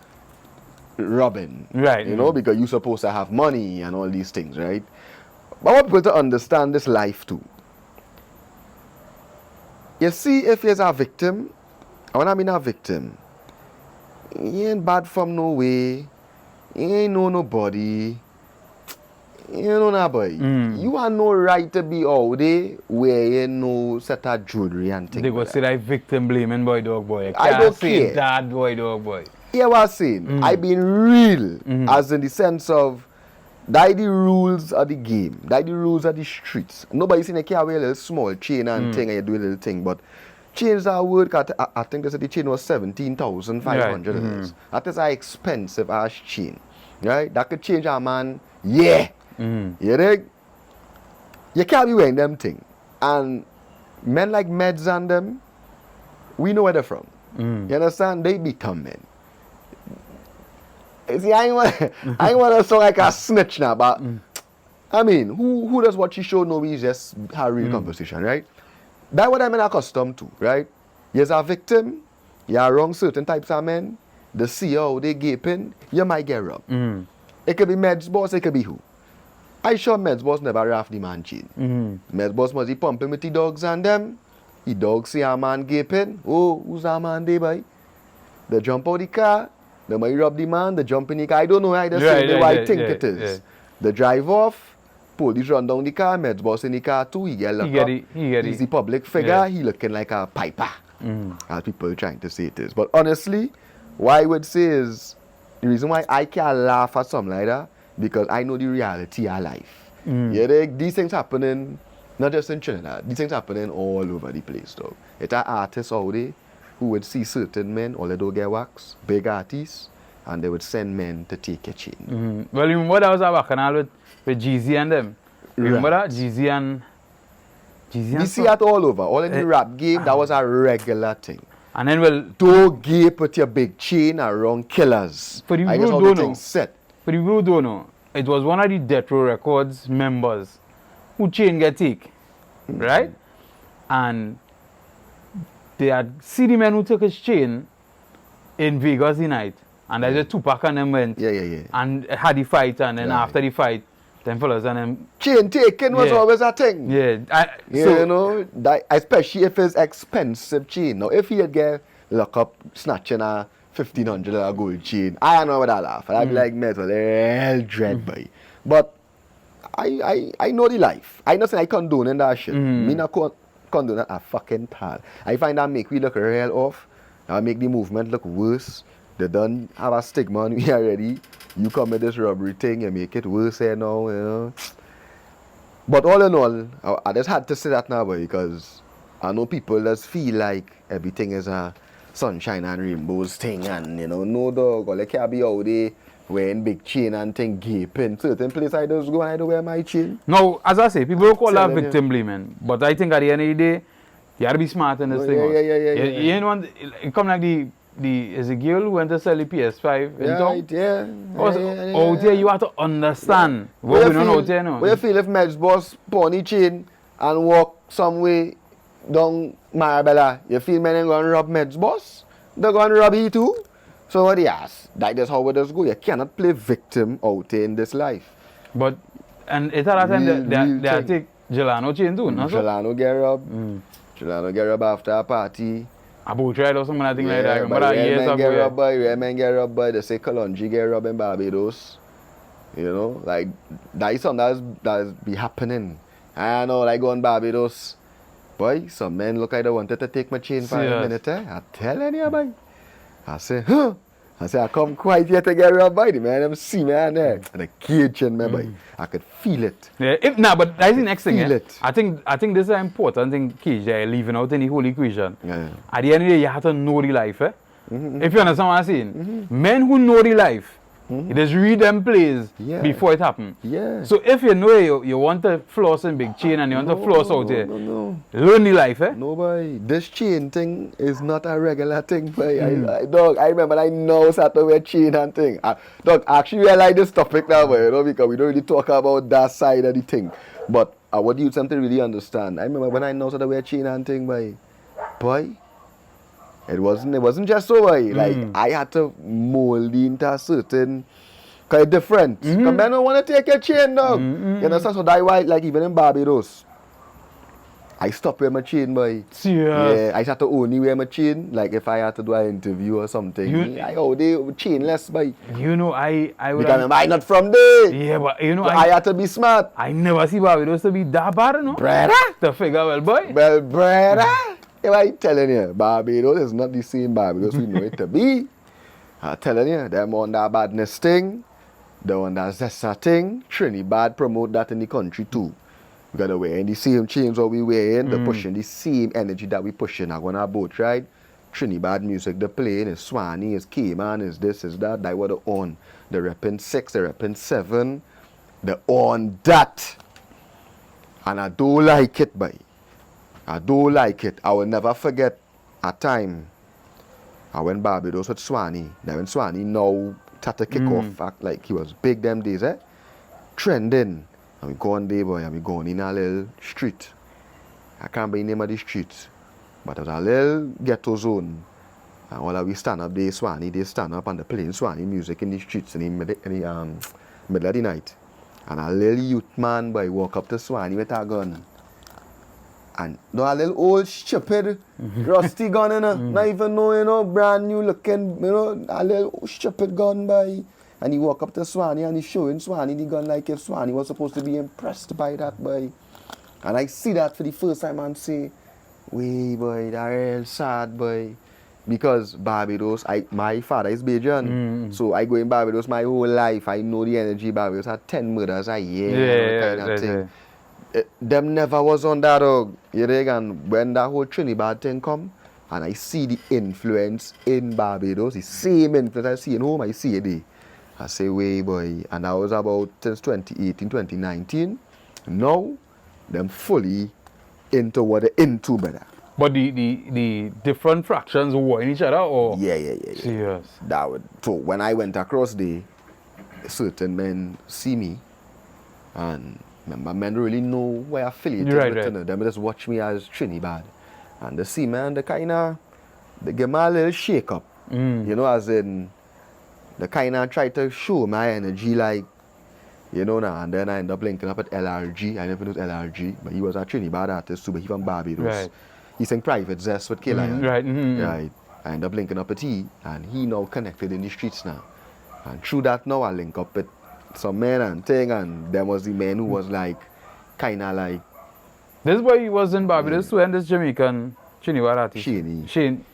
S1: robbing,
S2: Right.
S1: You know, because you're supposed to have money and all these things, right? But I want people to understand this life too. You see, if you're a victim, and when I mean a victim, he ain't bad from no way, he ain't know nobody, you know that boy. You have no right to be out there where you know set of jewelry and things.
S2: They go say that victim blaming boy dog boy.
S1: I don't care.
S2: That boy dog boy.
S1: Hear what I'm saying? I been real, as in the sense of that the rules of the game, that the rules of the streets. Nobody seen a car wear a little small chain and thing and you do a little thing, but chains are worth, I think they said the chain was $17,500. That is an expensive ass chain, right? That could change a man, You dig? You can't be wearing them thing. And men like Meds and them, we know where they're from. You understand? They become men. See, I ain't want to sound like a snitch now, but I mean, who does what she show know we just have real conversation, right? That's what I'm accustomed to, right? You're a victim, you're wrong certain types of men, they see how they gaping, you might get robbed. It could be Meds Boss, it could be who. I sure Meds Boss never raft the man chain. Meds Boss must be pumping with the dogs and them. The dogs see a man gaping, oh, who's that man there, boy? They jump out the car, they might rob the man, they jump in the car. I don't know how they say the way I think it is. They drive off, police run down the car, Meds Boss in the car too, he get locked up. He's the public figure, he looking like a piper. As people are trying to say it is. But honestly, what I would say is, the reason why I can't laugh at something like that, because I know the reality of life. These things happening, not just in Trinidad, these things happening all over the place, though. It's an artist out there who would see certain men, all they don't get wax, big artists, and they would send men to take a chain.
S2: Well, you remember that was a bacchanal with GZ and them? Remember that? GZ and
S1: We see that all over. All in the rap game, that was a regular thing.
S2: And then, well,
S1: don't gape with your big chain around killers.
S2: For the
S1: I
S2: people
S1: guess how
S2: who
S1: the
S2: don't
S1: thing set.
S2: For the people who don't know, it was one of the Death Row Records members who chain get take, right? And they had see the man who took his chain in Vegas the night. And there's a Tupac and them went and had the fight, and then after the fight, them fellas and them
S1: chain taking was always a thing. You know, that, especially if it's expensive chain. Now, if you get locked up snatching a $1,500 gold chain, I don't know what I laugh. I'd be like, metal, hell dread boy. But I know the life. I not saying I condone that shit. Me not condone that a fucking tal. I find that make we look real off. I make the movement look worse. They don't have a stigma on me already. You come with this robbery thing, you make it worse here now, you know. But all in all, I just had to say that now, boy, because I know people just feel like everything is a sunshine and rainbows thing, and no dog, or like can't be out there wearing big chain and thing gaping. Certain place I just go and I don't wear my chain.
S2: Now, as I say, people call that
S1: Telling you.
S2: victim blaming, but I think at the end of the day, you gotta be smart in this thing. You ain't want it come like the is a girl who went to sell the PS5 in town. Out there you have to understand what we don't know out there now.
S1: What you feel if Meds boss pony chain and walk some way down Marabella? You feel men ain't gonna rob Meds boss? They're gonna rob you too? So what he ask? That is how it does go. You cannot play victim out there in this life.
S2: But and at that time they take Jelano chain too, no?
S1: Jelano get robbed. Jelano get robbed after a party.
S2: A boat ride or something like that. I remember that years ago.
S1: Men get robbed by, they say Kalonji get robbed in Barbados. Like that is something that's be happening. I know, like going Barbados. Boy, some men look like they wanted to take my chain for a minute. I'm telling you, boy. I say, I come quite here to get robbed by the man. Them see me in there. And the cage in me, boy. I could feel it.
S2: Yeah, but that's the next thing.
S1: Feel it.
S2: I think this is an important thing, cage, leaving out in the whole equation.
S1: Yeah.
S2: At the end of the day, you have to know the life. If you understand what I'm saying. Men who know the life, you just read them plays before it happens.
S1: Yeah.
S2: So if you know you want to floss in big chain and you want to floss out there, learn the life.
S1: No, boy. This chain thing is not a regular thing, boy. Dog, I remember I know how to wear chain and thing. Dog, actually I like this topic now, boy, because we don't really talk about that side of the thing. But I want you to really understand. I remember when I know how to wear chain and thing, boy, it wasn't just so, boy. Like I had to mold into a certain kind of different. Because men don't want to take your chain, dog. You understand? So that's why, like even in Barbados, I stopped wearing my chain, boy.
S2: Serious?
S1: Yeah, I had to only wear my chain. Like if I had to do an interview or something, they chainless, boy.
S2: I would.
S1: Because I'm not from there.
S2: Yeah, but
S1: I had to be smart.
S2: I never see Barbados to be that bad, no?
S1: Brother.
S2: To figure well, boy.
S1: Well, brother. If I telling you, Barbados is not the same Barbados we know it to be. I'm telling you, them on that badness thing, they on that Zessa thing. Trinidad promote that in the country too. We gotta wear the same chains what we wearing, they're pushing the same energy that we pushing. I go on our boat ride. Trinidad music they're playing, is Swanee, is Cayman, is this, is that, that's what they're on. They're repping 6, they're repping 7, they're on that. And I don't like it, boy. I don't like it. I will never forget a time I went Barbados with Swanee. Then when Swanee now started to kick off, act like he was big them days, trending. And we go on there, boy, and we going in a little street. I can't remember the name of the street, but it was a little ghetto zone. And while we stand up there, Swanee, they stand up and they playing Swanee music in the streets in the middle of the night. And a little youth man, boy, walk up to Swanee with a gun. And a little old stupid rusty gun, not even know, brand new looking, a little stupid gun, boy. And he walk up to Swanee and he's showing Swanee the gun like if Swanee was supposed to be impressed by that, boy. And I see that for the first time and say, wait, boy, that's real sad, boy. Because Barbados, my father is Bajan, so I go in Barbados my whole life. I know the energy Barbados had 10 murders a year, kind of thing. Them never was on that, dog. You dig? And when that whole Trinidad thing come, and I see the influence in Barbados, the same influence I see in home, I see it there. I say, way boy, and that was about since 2018, 2019. Now, them fully into what they're into, brother.
S2: But the different fractions war in each other, or?
S1: Yeah.
S2: Serious?
S1: So when I went across there, certain men see me, and remember, men really know where I affiliated with. Them just watch me as Trinidad. And they see me and they give me a little shake up. As in, they kind of try to show my energy like, now. And then I end up linking up at LRG. I never knew LRG, but he was a Trinidad artist too, but he from Barbados.
S2: Right.
S1: He sang Private Zest with K-Lion. Right. I end up linking up with he, and he now connected in the streets now. And through that now I link up with some men and thing, and there was the man who was like, kind of like...
S2: This boy was in Barbados too, and this Jamaican Trinidad artist. Shane.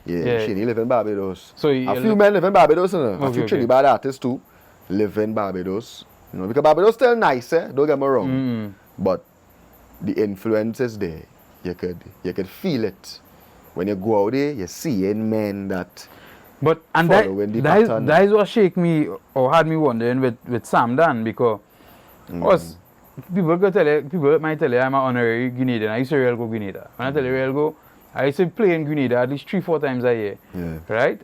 S1: Yeah, Shane, he live in Barbados.
S2: So
S1: a few men live in Barbados, a few Trinidad artists too live in Barbados. Because Barbados still nice, don't get me wrong. But the influence is there. You could feel it. When you go out there, you're seeing men that
S2: But and
S1: following the pattern.
S2: that is what shake me or had me wondering with Sam Dan, because us people might tell you I'm an honorary Grenadian. I used to real go Grenada. When I tell you real go, I used to play in Grenada at least 3-4 times a year.
S1: Yeah.
S2: Right?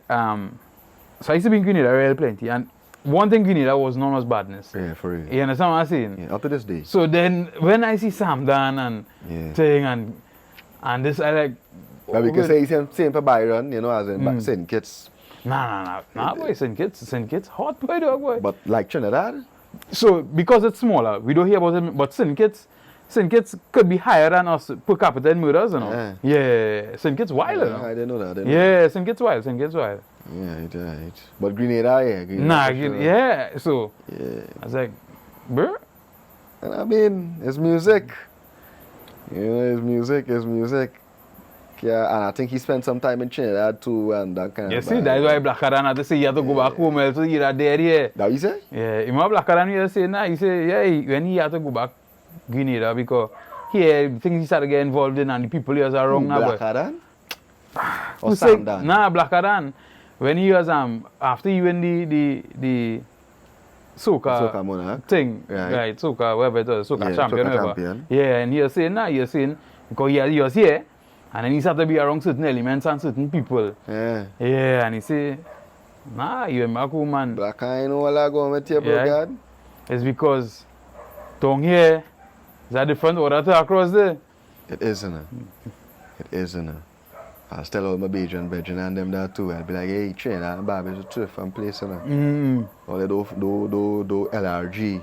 S2: So I used to be in Grenada real plenty, and one thing Grenada was known as badness.
S1: Yeah, for real.
S2: You understand what I'm saying?
S1: Yeah, up to this day.
S2: So then when I see Sam Dan and thing and this, I like.
S1: But we can say same for Byron, you know, as in St. Kitts.
S2: Nah, boy, St. Kitts, hot boy, dog, boy.
S1: But like Trinidad?
S2: So because it's smaller, we don't hear about it, but St. Kitts could be higher than us per capita in murders, you know. Yeah, St. Kitts wild, you know.
S1: I didn't know that.
S2: St. Kitts wild.
S1: Yeah, right. But Grenada,
S2: yeah. So
S1: yeah.
S2: I was like, bro.
S1: And I mean, it's music. You know, it's music. Yeah, and I think he spent some time in Trinidad too, and that kind
S2: of.
S1: You
S2: see, that's why Blacker than had to say you have to go back home, else you're there, yeah.
S1: That what you say?
S2: Yeah, you know Blacker than you say, nah, he say, yeah, when he had to go back Grenada, because here, things he started to get involved in, and the people here are wrong now.
S1: Blacker than? Or Sam Dan?
S2: Nah, Blacker than. When he was, after he win the soca
S1: monarch
S2: thing, right, soca, whatever it was, soca champion. Yeah, and he was saying, because he was here, and then he started to be around certain elements and certain people. Yeah, and he say, nah, you and Marco, man.
S1: Black, I know all I go with you, bro, God.
S2: It's because down here is a different order to across there.
S1: It isn't. I'll tell all my Bajan brethren and them that too. I'll be like, hey, Trinidad and Barbados is a turf and place, you know. All the do LRG.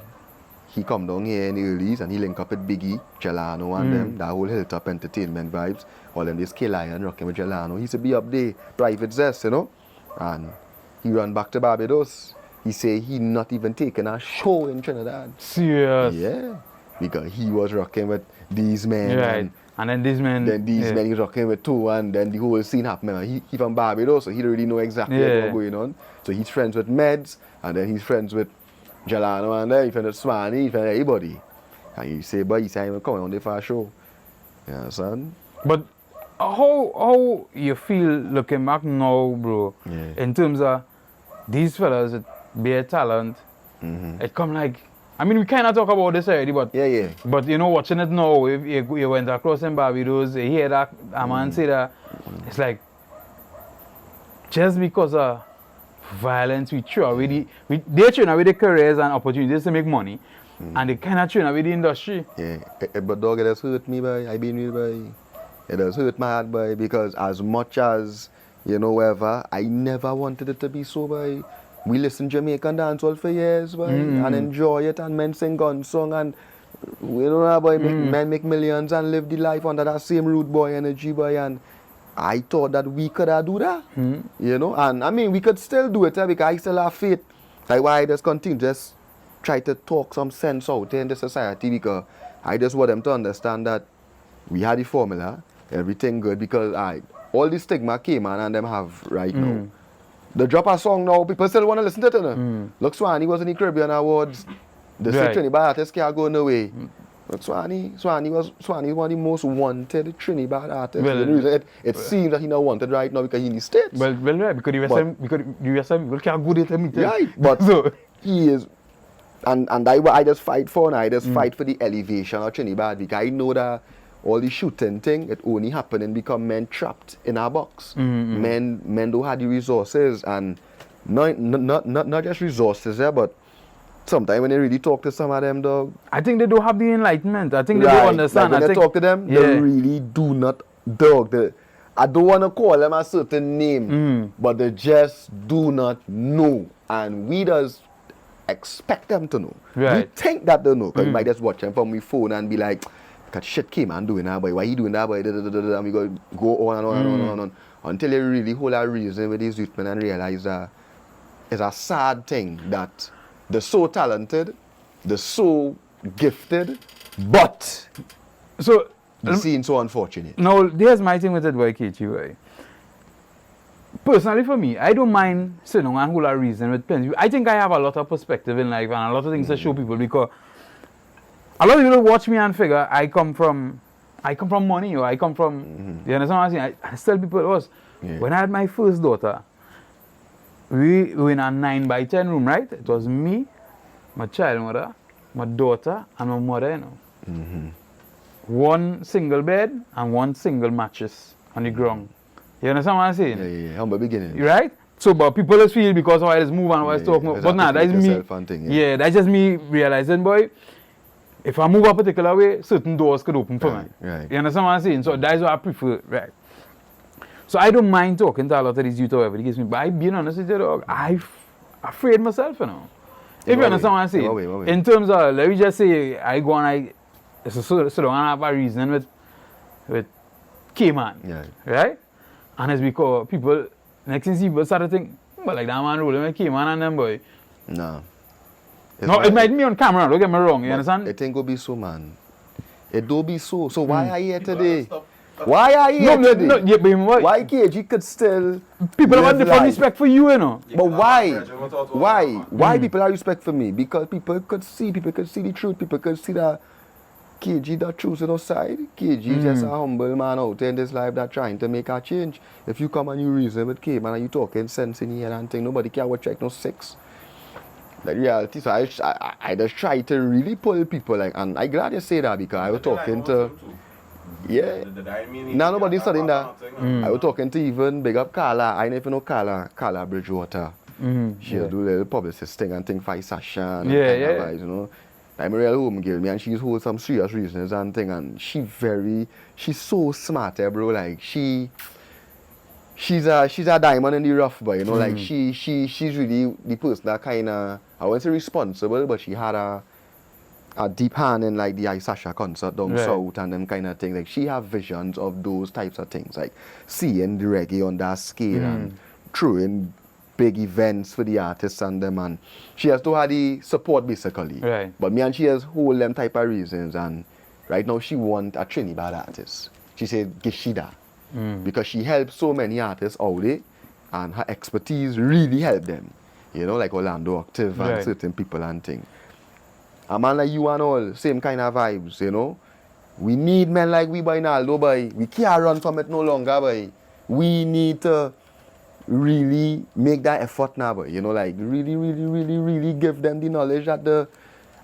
S1: He come down here in the earlys and he link up with Biggie, Jelano and them, that whole hilltop entertainment vibes. All them this K-Lion rocking with Jelano. He used to be up there, private zest, you know. And he run back to Barbados. He say he not even taking a show in Trinidad.
S2: Serious?
S1: Yeah. Because he was rocking with these men.
S2: Right. And then these men.
S1: Then these men he was rocking with too, and then the whole scene happened. He from Barbados, so he already know exactly what's going on. So he's friends with Meds, and then he's friends with Jelano, and then he's friends with Swanee, he's friends with everybody. And you say, but he say I'm coming on there for a show. You understand?
S2: But how you feel looking back now, bro, in terms of these fellas with bare talent, it come like, I mean, we kind of talk about this already, but but you know, watching it now, if you went across in Barbados, you hear that a man say that, it's like, just because of violence, they throw away the careers and opportunities to make money, and they kind of throw away the industry.
S1: Yeah, but dog, it does hurt me, boy. I been with, boy. It does hurt my heart, boy, because as much as, you know, whatever, I never wanted it to be so, boy. We listen Jamaican dancehall for years, boy, and enjoy it, and men sing gun song, and we don't know, boy, men make millions and live the life under that same rude boy energy, boy, and I thought that we could do that, you know, and I mean, we could still do it, because I still have faith. Like, why I just continue, just try to talk some sense out in the society, because I just want them to understand that we had the formula, everything good, because all the stigma came on and them have right now. The drop a song now, people still want to listen to it, you know? Look, Swanee was in the Caribbean Awards. The Trinidad artist can't go nowhere. But Swanee was one of the most wanted Trinidad artists. Well, it seems that he not wanted right now because he's in the States.
S2: Well, right, because the rest of people can't go there to meet him.
S1: Right, but so he is, and I just fight for, and I just fight for the elevation of Trinidad, because I know that all the shooting thing, it only happening because men trapped in a box. Men don't have the resources, and not just resources there, but sometimes when they really talk to some of them, dog,
S2: I think they don't have the enlightenment. I think they don't understand.
S1: Like when they talk to them, they really do not, dog. I don't want to call them a certain name, but they just do not know, and we just expect them to know. We think that they know, because we might just watch them from my phone and be like, that shit came and doing that, boy. Why he doing that, boy? And we go on and on and on until you really hold a reason with these youth men and realize that it's a sad thing that they're so talented, they're so gifted, but
S2: so
S1: the scene so unfortunate.
S2: Now, there's my thing with it, boy, KG, right? Personally, for me, I don't mind sitting on and hold a reason with plenty. I think I have a lot of perspective in life and a lot of things to show people, because a lot of people watch me and figure I come from money, or I come from, you understand what I'm saying? I tell people it was, when I had my first daughter, we were in a 9x10 room, right? It was me, my child mother, my daughter, and my mother, you know. One single bed and one single mattress on the ground. You understand what I'm saying?
S1: Yeah. Humble beginning.
S2: Right? So, but people just feel because of all this move and all this talk. But nah, that's me. Yeah, that's just me realizing, boy, if I move a particular way, certain doors could open for me.
S1: Right.
S2: You understand what I'm saying? So that's what I prefer, right? So I don't mind talking to a lot of these youth or whatever it gives me, but I being honest with you, dog, I'm afraid myself, you know. If you understand what I'm saying. In terms of, let me just say, I go and so don't have a reason with K-Man, right? And it's because people, next thing people start to think, but like that man rolling with K-Man and them, boy.
S1: No.
S2: No, it might be on camera, don't get me wrong, you understand?
S1: It ain't gonna be so, man. It don't be so. So why are you here today? Why are you here today?
S2: No, yeah, but
S1: why KG could still
S2: people have a different respect for you, you know.
S1: But why? Why people have respect for me? Because people could see the truth, people could see that KG that truth on outside. KG is just a humble man out there in this life that trying to make a change. If you come and you reason with K, man, and you talking sense in here and thing, nobody care what check no sex. The reality, so I just try to really pull people like, and I'm glad you say that because I was talking to, now nobody's studying that. I was talking to even big up Carla. I never know Carla Bridgewater. She'll do a little publicist thing and thing for Sasha and vibes, you know. I'm a real home girl, me, and she's hold some serious reasons and thing, and she's so smart, bro. Like she's a diamond in the rough, but you know, like she's really the person that kind of, I won't say responsible, but she had a deep hand in like the Sasha concert down south and them kind of thing. Like she have visions of those types of things, like seeing the reggae on that scale and throwing big events for the artists and them, and she has to have the support basically.
S2: Right.
S1: But me and she has whole them type of reasons, and right now she want a Trinidad artist. She said Gishida. Because she helps so many artists out there, and her expertise really help them. You know, like Orlando Octave and certain people and things. A man like you and all, same kind of vibes, you know. We need men like we by Naldo, boy. We can't run from it no longer, boy. We need to really make that effort now, boy. You know, like really give them the knowledge that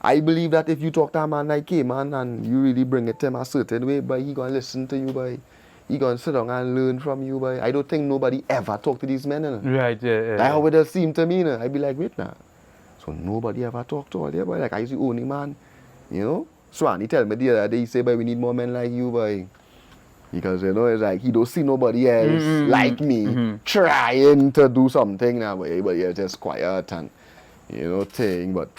S1: I believe that if you talk to a man like K-Man and you really bring it to him a certain way, boy, he gonna listen to you, boy. He gonna sit down and learn from you, boy. I don't think nobody ever talk to these men, you know?
S2: Right, yeah.
S1: That's how it does seem to me, you know? I be like, wait now. So nobody ever talk to all there, boy. Like I the only man, you know? Swan, he tell me the other day, he say, boy, we need more men like you, boy. Because, you know, it's like he don't see nobody else like me trying to do something now, boy. But you're just quiet and, you know, thing, but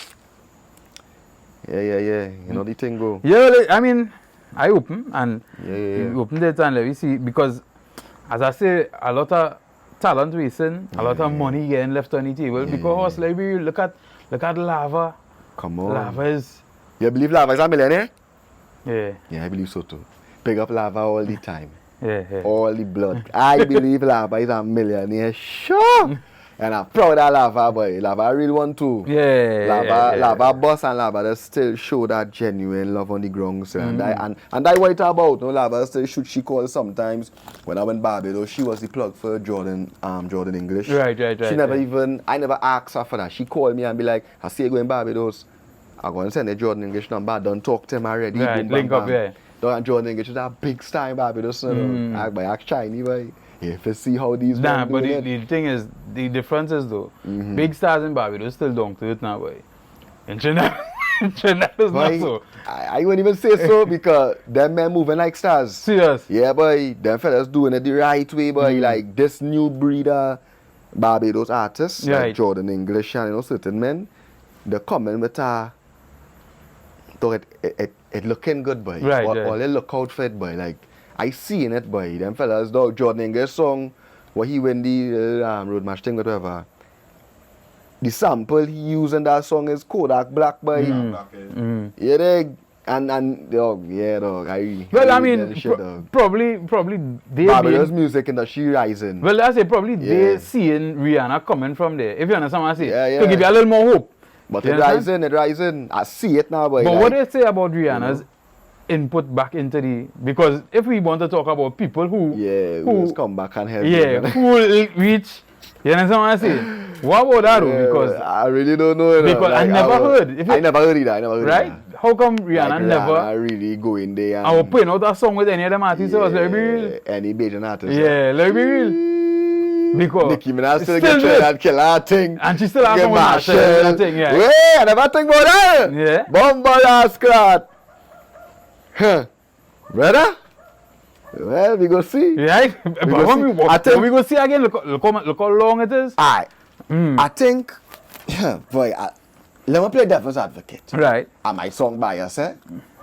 S1: yeah. You know the thing, bro.
S2: Yeah, I mean, I open and open it and let me see, because as I say, a lot of talent wasting, a lot of money getting left on the table because like we look at Lava.
S1: Come on.
S2: Lava is.
S1: You believe Lava is a millionaire?
S2: Yeah.
S1: Yeah, I believe so too. Pick up Lava all the time.
S2: Yeah.
S1: All the blood. I believe Lava is a millionaire, sure. And I'm proud of Lava, boy. Lava a real one too. Lava boss and Lava they still show that genuine love on the ground. So. And I what it about. No, Lava still shoot she calls sometimes. When I went Barbados, she was the plug for Jordan English.
S2: Right.
S1: She never even, I never asked her for that. She called me and be like, I see you going Barbados. I'm going to send the Jordan English number. Don't talk to him already.
S2: Right, link up, yeah.
S1: Don't Jordan English is a big star in Barbados. I act shiny, boy. If you see how these men
S2: but the thing is, the difference is though, big stars in Barbados still down to it now, boy. In Trinidad is not so.
S1: I wouldn't even say so because them men moving like stars.
S2: Serious?
S1: Yeah, boy. Them fellas doing it the right way, boy. Like this new breed of Barbados artists, like Jordan English and, you know, certain men, they're coming with it looking good, boy. All they look out for it, boy. Like, I seen it, boy. Them fellas, dog, Jordan English song, where he win the road match thing, whatever. The sample he used in that song is Kodak Black, boy. Yeah, dog. And dog, yeah, dog.
S2: I mean, probably they
S1: Barbados music industry rising.
S2: Well, I say probably they seeing Rihanna coming from there. If you understand what I say,
S1: Yeah.
S2: to give you a little more hope.
S1: But it rising. I see it now, boy.
S2: But what do you say about Rihanna's input back into the... Because if we want to talk about people who...
S1: Yeah, who come back and help.
S2: Yeah, who will reach... You understand what I say? What about that?
S1: Yeah,
S2: because
S1: I really don't know.
S2: Because like, I never heard.
S1: I never heard either.
S2: Right? How come Rihanna never...
S1: Rihanna really go in there and...
S2: I will put out a song with any of them artists. Let me be real.
S1: Any Bajan artist.
S2: Yeah, let me be real. Because...
S1: Nicki Minaj still get that killer thing.
S2: And she still has some
S1: Marshall
S2: thing, yeah.
S1: Wait, I never think about that.
S2: Yeah.
S1: Bomba Scrat. Huh. Brother? Well, we go see.
S2: Right? I think we go see again. Look how long it is.
S1: I think, boy, let me play devil's advocate.
S2: Right.
S1: And my song bias,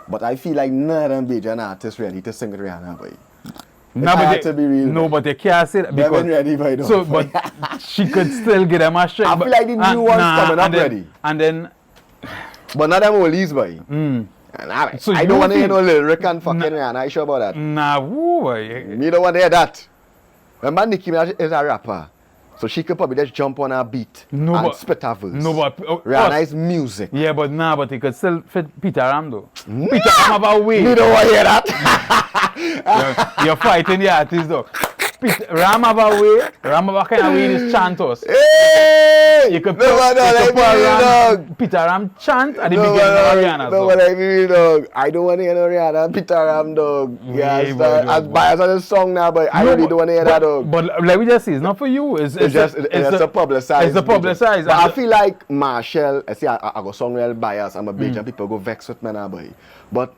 S1: but I feel like none of them Bajan artists ready to sing with Rihanna, boy.
S2: No, but they can't say that because
S1: ready, boy,
S2: so, but she could still get them a strength.
S1: I feel like the new ones coming up ready.
S2: And then,
S1: but not them oldies, boy. And
S2: so
S1: I don't want to hear no lyric and fucking Rihanna. I sure about that.
S2: Nah, boy.
S1: Me don't want to hear that. Remember, Nicki Minaj is a rapper, so she could probably just jump on her beat and spit her verse.
S2: No, but
S1: Rihanna is music.
S2: Yeah, but he could still fit Peter Ram though. Peter Ram have a way.
S1: Me don't want to hear that.
S2: You're fighting the artist though. Ram have a way. Ram have a kind of way this chant us.
S1: Hey!
S2: You could
S1: no one like me, dog.
S2: Peter Ram chant at the beginning of Rihanna.
S1: No one like me, dog. I don't want to hear no Rihanna, Peter Ram, dog. Yeah, as biased as a song now, but I really don't want to hear that, dog.
S2: But like we just say, it's not for you. It's
S1: just a publicized.
S2: It's a publicized.
S1: But I feel like Marshall, I see I go song real biased. I'm a Bajan people go vex with me now, boy. But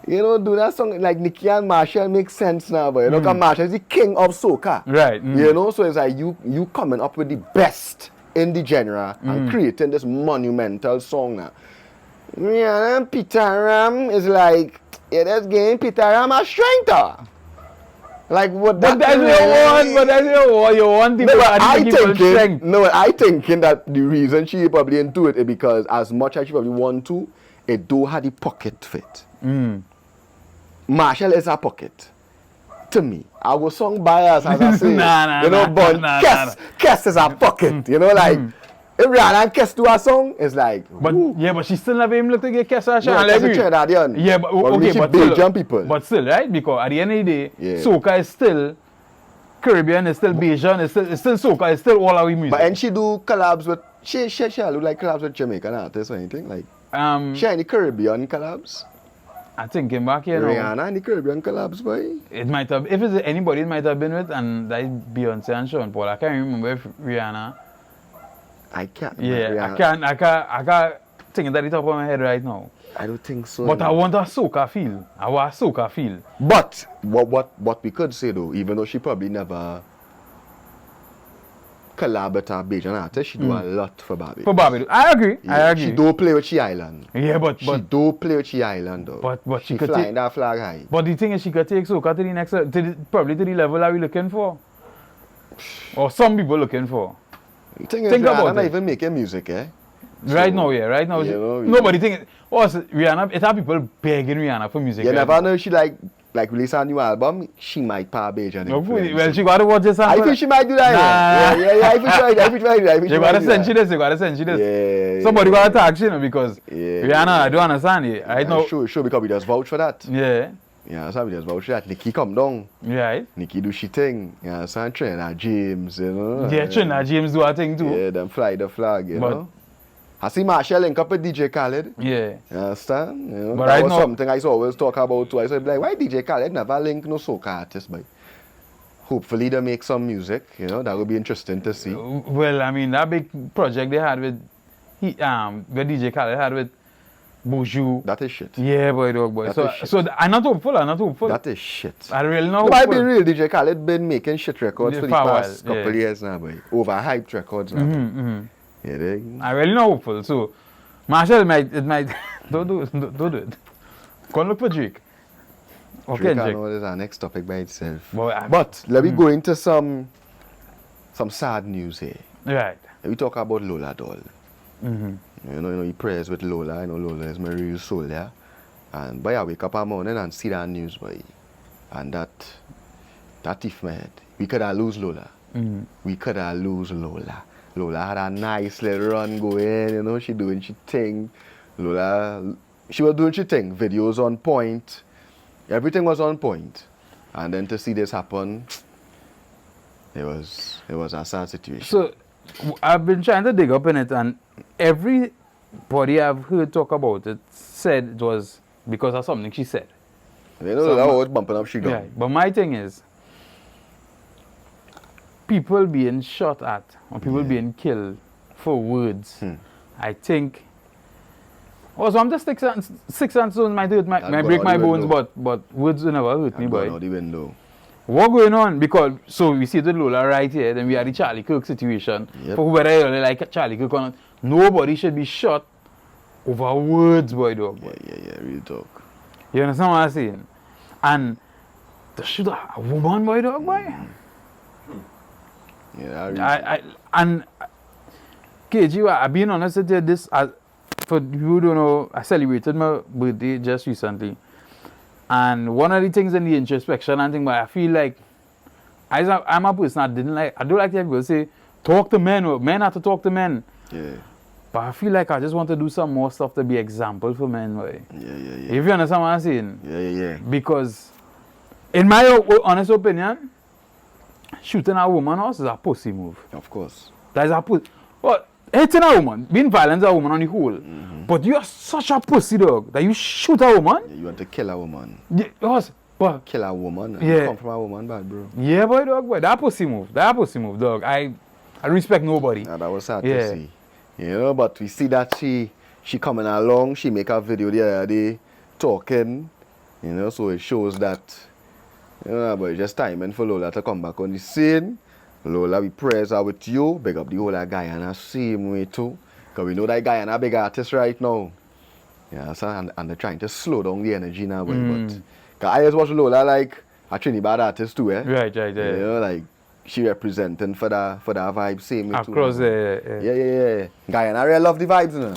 S1: you know, do that song like Nicki and Marshall makes sense now, but you know, because Marshall is the king of soca.
S2: Right.
S1: You know, so it's like you coming up with the best in the genre and creating this monumental song now. Yeah, Peter Ram is like, that's game Peter Ram a strength. Like what that
S2: that's your one, you want people strength.
S1: No, I thinking that the reason she probably into it is because as much as she probably want to, it do have the pocket fit. Marshall is a pocket. To me. I was song bias as I say. You know, but Kess is a pocket. You know, like if Rihanna and Kess do a song, it's like
S2: but she still never even look to get Kess a
S1: shot.
S2: Yeah, but okay, but
S1: still, people.
S2: But still, right? Because at the end of the day, soca is still Caribbean, it's still Bajan, it's still soca, it's still all our music.
S1: But and she do collabs with she do like collabs with Jamaican artists or anything like she any Caribbean collabs?
S2: I think came back here now.
S1: Rihanna and the Caribbean collabs, boy.
S2: It might have, if it's anybody, it might have been with, and that is Beyonce and Sean Paul. I can't remember if Rihanna.
S1: I can't.
S2: Yeah,
S1: Rihanna.
S2: I can't think that it top of my head right now.
S1: I don't think so.
S2: But no. I want a soca feel. I want a soca feel.
S1: But what we could say though, even though she probably never collab with a Bajan artist, she do a lot for Barbados.
S2: For Barbados, I agree.
S1: Yeah,
S2: I agree.
S1: She do play with She Island.
S2: Yeah, but
S1: she do play with She Island though.
S2: But
S1: she could flying that flag high.
S2: But the thing is, she could take soca to the next, probably to the level that we looking for, or some people looking for.
S1: The thing is, Rihanna not even making music, eh?
S2: Right now, right now. Nobody think. Also, Rihanna, it have people begging Rihanna for music.
S1: You never know if she like release a new album, she might pay Bajan.
S2: Well, she got to watch this.
S1: I think she might do that. Yeah. I think she
S2: got to send you this.
S1: Yeah.
S2: Somebody got to tag you, because Rihanna, I don't understand it. Right now.
S1: Sure, because we just vouch for that.
S2: Yeah.
S1: Yeah, so we just vouch for that. Nicki come down.
S2: Right.
S1: Nicki do she thing. Yeah, so Trinidad James, you know.
S2: Yeah, Trinidad James do a thing too.
S1: Yeah, them fly the flag, you know. I see Marshall link up with DJ Khaled.
S2: Yeah.
S1: You understand? You know,
S2: but
S1: that was something I always talk about too. I said, like, why DJ Khaled never link no soca artist, but hopefully they make some music, you know, that would be interesting to see.
S2: Well, I mean, that big project they had with where DJ Khaled had with Bonjour.
S1: That is shit.
S2: Yeah, boy. So I'm not hopeful.
S1: That is shit.
S2: I really know.
S1: It might be real. DJ Khaled been making shit records for the past couple years now, boy. Overhyped records now. Yeah,
S2: I really not hopeful. So Marshall might don't do it. Go and look for Drake. Okay,
S1: Drake. I know is our next topic by itself.
S2: But
S1: let me go into some sad news here.
S2: Right.
S1: We talk about Lola Doll. You know, he prays with Lola. I know Lola is my real soul, yeah. And boy, I wake up in the morning and see that news, boy. And that if my head. We could have lose Lola. We could have lose Lola. Lola had a nice little run going, you know, she doing she thing. Lola, she was doing she thing. Videos on point. Everything was on point. And then to see this happen, it was a sad situation.
S2: So, I've been trying to dig up in it, and everybody I've heard talk about it said it was because of something she said.
S1: You know, that was bumping up she gun.
S2: Yeah, but my thing is, people being shot at or people being killed for words, I think. Oh, some just sticks and stones might hurt might break my bones, but words will never hurt me, boy.
S1: Out the window.
S2: What going on? Because so we see the Lola right here, then we have the Charlie Kirk situation.
S1: Yep.
S2: For whoever really like Charlie Kirk or not, nobody should be shot over words, boy, dog. Boy.
S1: Yeah, real talk.
S2: You understand what I'm saying? And to shoot a woman, boy, dog, boy.
S1: Yeah,
S2: and KG, I've been honest with you, this, for you who don't know, I celebrated my birthday just recently. And one of the things in the introspection and thing, but I feel like, I'm a person I don't like to have people say, talk to men, or men have to talk to men.
S1: Yeah.
S2: But I feel like I just want to do some more stuff to be example for men, boy.
S1: Yeah.
S2: If you understand what I'm saying?
S1: Yeah.
S2: Because, in my honest opinion, shooting a woman house is a pussy move.
S1: Of course.
S2: That is a pussy. Well, hitting a woman, being violent to a woman on the whole. But you are such a pussy dog that you shoot a woman.
S1: Yeah, you want to kill a woman.
S2: Yes, but
S1: Kill a woman.
S2: Yeah.
S1: You come from a woman, bad bro.
S2: yeah, boy, dog, boy. That pussy move, dog. I respect nobody.
S1: Yeah, that was sad
S2: Yeah.
S1: to see. You know, but we see that she coming along, she make a video the other day talking, you know, so it shows that, you know, but it's just timing for Lola to come back on the scene. Lola, we prayers are with you. Big up the whole of Guyana same way too. Because we know that Guyana a big artist right now. Yeah, so, and they're trying to slow down the energy now. But cause I just watch Lola like a Trinidad artist too, eh?
S2: Right.
S1: You know, like she representing for that vibe same way
S2: Across
S1: too.
S2: the
S1: Yeah. Guyana really love the vibes, you know.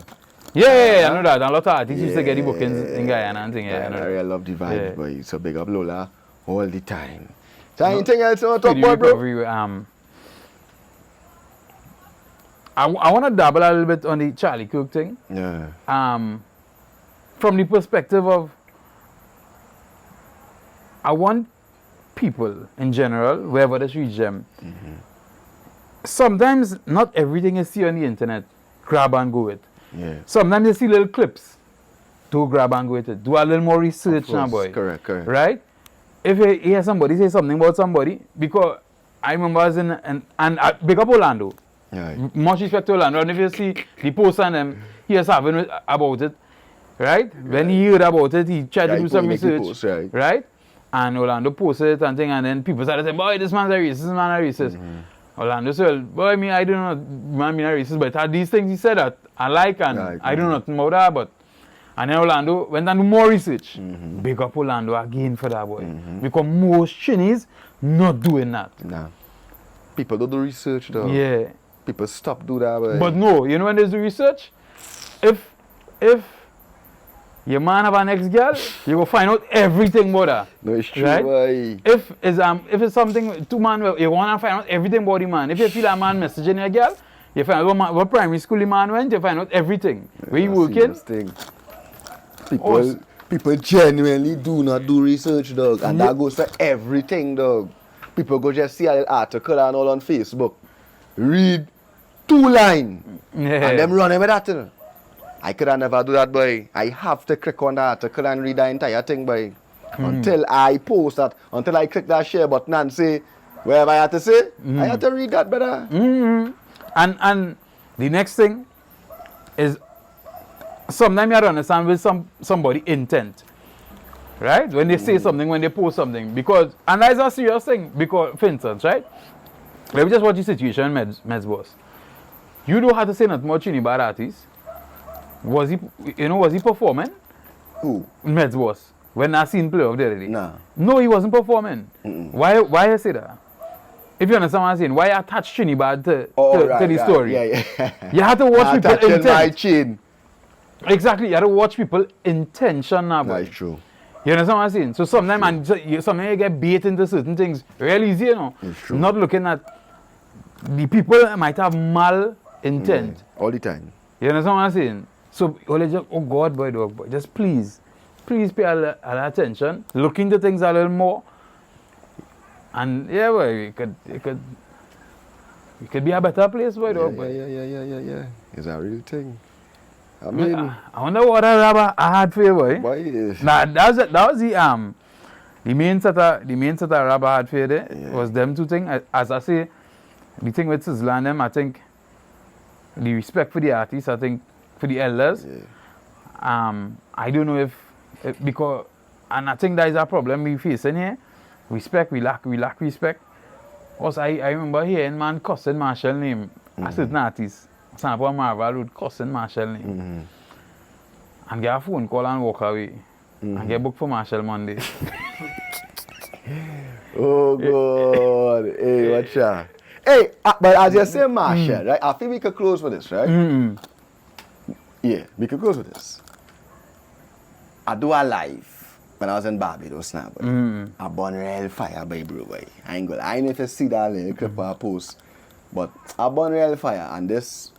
S2: Yeah, I know that. And a lot of artists used to get the bookings in Guyana and things.
S1: Guyana really love the vibes,
S2: Yeah.
S1: boy. So big up Lola all the time. So anything else you want to talk about, bro?
S2: Recovery, I want to dabble a little bit on the Charlie Kirk thing.
S1: Yeah.
S2: From the perspective of, I want people in general, wherever they reach them, sometimes not everything you see on the internet, grab and go with.
S1: Yeah.
S2: Sometimes you see little clips, do grab and go with it. Do a little more research now, boy.
S1: Correct.
S2: Right? If you hear somebody say something about somebody, because I remember I was in, and big up Orlando.
S1: Yeah.
S2: Much respect to Orlando, and if you see the post on them, he was having about it, right? When he heard about it, he tried to do some research,
S1: post,
S2: right? And Orlando posted it and thing, and then people started saying, boy, this man's a racist, this man a racist. Orlando said, well, boy, me, I don't know, man, me a racist, but had these things he said that I like, and I don't know nothing about that, but, and then Orlando went and do more research. Big up Orlando again for that, boy. Because most Chinese not doing that.
S1: Nah. People don't do research, though.
S2: Yeah.
S1: People stop do that, boy.
S2: But no, you know when they do research, if your man have an ex-girl, you will find out everything about her.
S1: No, it's true,
S2: right?
S1: boy.
S2: If it's something two man, you want to find out everything about the man. If you feel a man messaging your girl, you find out what primary school the man went, you find out everything. Where you working?
S1: People genuinely do not do research, dog. And that goes for everything, dog. People go just see an article and all on Facebook. Read 2 lines.
S2: Yeah.
S1: And them running with that, you know. I could never do that, boy. I have to click on the article and read the entire thing, boy. Until I post that, until I click that share button and say whatever I have to say, I have to read that, brother.
S2: And the next thing is, sometimes you have to understand with somebody intent. Right? When they say something, when they post something. Because, and that's a serious thing. Because, for instance, right? Let me just watch the situation, Meds boss. You don't have to say nothing about Trinidad artist. Was he performing?
S1: Who?
S2: Meds boss. When I seen play of the other day.
S1: Nah.
S2: No, he wasn't performing. Why you say that? If you understand what I'm saying, why attach Trinidad to the story?
S1: Yeah.
S2: You have to watch people intent.
S1: My chin.
S2: Exactly, you have to watch people intention now.
S1: That's true.
S2: You understand what I'm saying? So sometimes you get bait into certain things real easy, you know.
S1: It's true.
S2: Not looking at the people might have mal intent.
S1: All the time.
S2: You understand what I'm saying? So, only just, oh God, boy, dog, boy, just please pay a little attention, look into things a little more, and yeah, boy, it could be a better place, boy, dog, boy.
S1: Yeah. It's a real thing. I mean,
S2: I wonder what a rapper I had for you, boy. Nah, that was the main set of rapper I had for you there, was them two things. As I say, the thing with Sizzla and them, I think, the respect for the artists, I think, for the elders. I don't know if because, and I think that is a problem we facing here. Respect, we lack respect. Also, I remember hearing man cussing Marshall name. A certain artist, Sample Marvel Road, cussing Marshall name. And get a phone call and walk away. And get booked for Marshall Monday.
S1: Oh God. Hey, watch out. Hey, but as you say Marshall, right? I think we could close with this, right? Yeah, we could close with this. I do a live when I was in Barbados now, but I burn real fire, bro, boy. I ain't know if you see that little clip I post, but I burn real fire, and this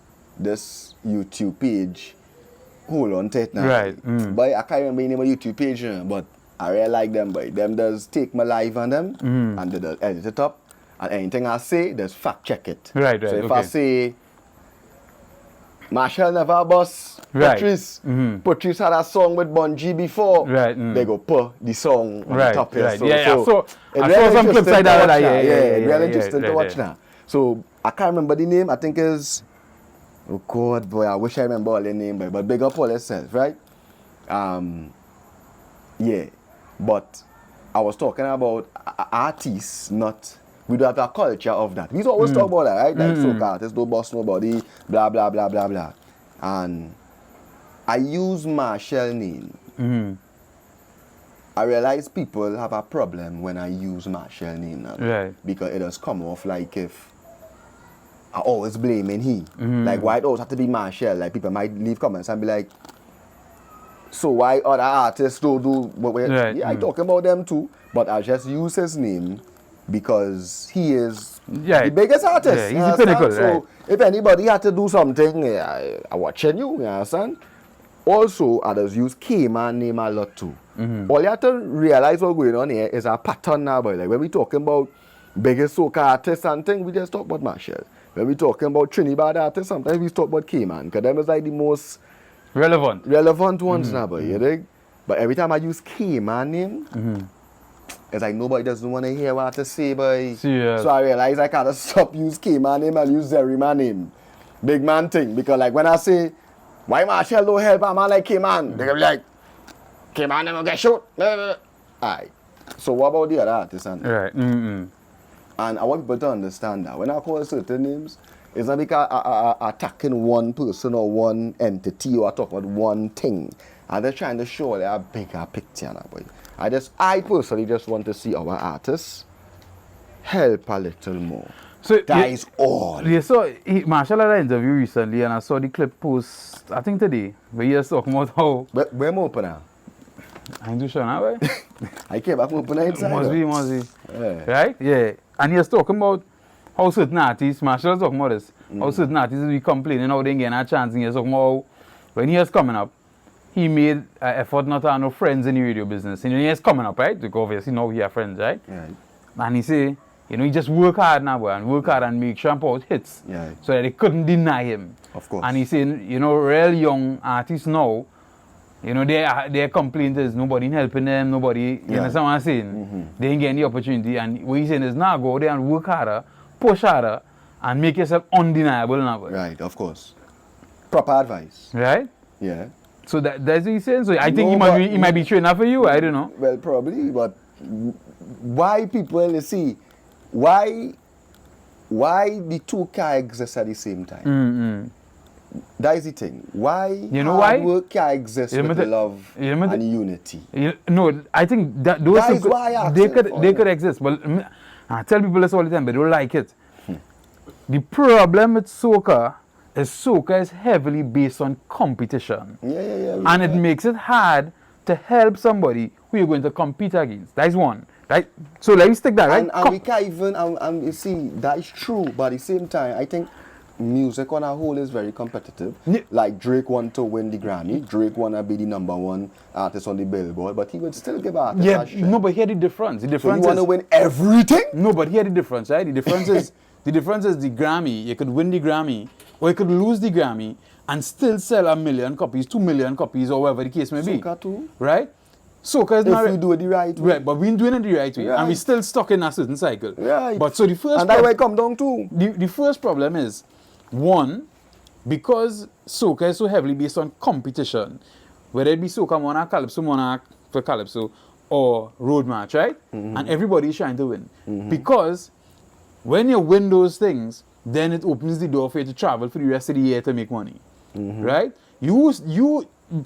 S1: YouTube page, hold on to it now.
S2: Right.
S1: Boy, I can't remember the name of YouTube page, but I really like them, boy. Them does take my live on them, and they does edit it up, and anything I say, just fact check it.
S2: Right.
S1: So if I say Marshall never bust Patrice. Patrice had a song with Bungie before. They go put the song on the top here.
S2: Right.
S1: So
S2: I saw some clips like that.
S1: Really interesting to watch now. So I can't remember the name. I think is, oh God, boy, I wish I remember all the name, boy. But big up all yourself, right? Yeah. But I was talking about artists, not. We do have a culture of that. We always talk about that, right? Like soca artists don't boss nobody, blah, blah, blah, blah, blah. And I use Marshall name. I realize people have a problem when I use Marshall name now.
S2: Right.
S1: Because it does come off like if I always blaming he. Like why it always have to be Marshall? Like people might leave comments and be like, so why other artists don't do I talking about them too, but I just use his name because he is the biggest artist.
S2: Yeah, he's the pinnacle.
S1: So if anybody had to do something, I'm watching you understand? Also, I just use K-Man name a lot too. All you have to realize what's going on here is a pattern now, boy. Like when we talking about biggest soca artists and things, we just talk about Marshall. When we talking about Trinidad artists, sometimes we talk about K-Man, because them is like the most relevant ones now, boy. You dig? But every time I use K-Man name, it's like nobody doesn't want to hear what I have to say, boy. So I realize I gotta stop use K-Man name and use Zerry-Man name. Big man thing. Because like when I say, why Marshall don't help a man like K-Man? They're gonna be like, K-Man never get shot. Alright. So what about the other artists?
S2: Right.
S1: And I want people to understand that when I call certain names, it's not because I'm attacking one person or one entity or I talk about one thing. I'm just trying to show a bigger picture now, boy. I personally just want to see our artists help a little more.
S2: So
S1: that is all.
S2: Yeah, so Marshall had an interview recently and I saw the clip post, I think today, where he was talking about how...
S1: Where am I open now?
S2: I ain't too sure now, right?
S1: I came back open inside.
S2: Must be. Yeah. Right? Yeah. And he was talking about how certain artists, Marshall was talking about this, how certain artists will be complaining how they ain't getting a chance, and he was talking about how, when he was coming up, he made an effort not to have no friends in the radio business. And he was coming up, right? Because obviously now he has friends, right? And he say, he just work hard now, boy, and work hard and make sure out hits. So that they couldn't deny him.
S1: Of course.
S2: And he saying, real young artists now, their complaint is nobody helping them, nobody, you understand what I'm saying? They ain't getting the opportunity. And what he's saying is now go there and work harder, push harder, and make yourself undeniable now, boy.
S1: Right, of course. Proper advice.
S2: Right?
S1: Yeah.
S2: So that's what he's saying. So I think he might be trainer for you. I don't know.
S1: Well, probably, but why people, you see, why the two can exist at the same time? That is the thing. Why hard work can exist with love and unity?
S2: No, I think that those
S1: that is why
S2: they could exist. But I tell people this all the time, but they don't like it. The problem with soca is heavily based on competition. And it makes it hard to help somebody who you're going to compete against. That's one. Right? So let me stick that, right?
S1: And we can't even, you see, that is true, but at the same time, I think music on a whole is very competitive. Like Drake want to win the Grammy, Drake want to be the #1 artist on the Billboard, but he would still give artists that shit.
S2: No, but here the difference. The difference
S1: so you want to win everything?
S2: No, but here the difference, right? The difference is the Grammy. You could win the Grammy, or you could lose the Grammy and still sell 1 million copies, 2 million copies, or whatever the case may be.
S1: Soca too.
S2: Right? Soca is not...
S1: If we do it the right way.
S2: Right, but we're doing it the right way. Right. And we're still stuck in a certain cycle.
S1: Right.
S2: But so the first...
S1: And that way come down too.
S2: The first problem is, one, because soca is so heavily based on competition, whether it be soca monarch, calypso monarch for calypso, or road march, right? And everybody is trying to win. Because when you win those things, then it opens the door for you to travel for the rest of the year to make money, right? You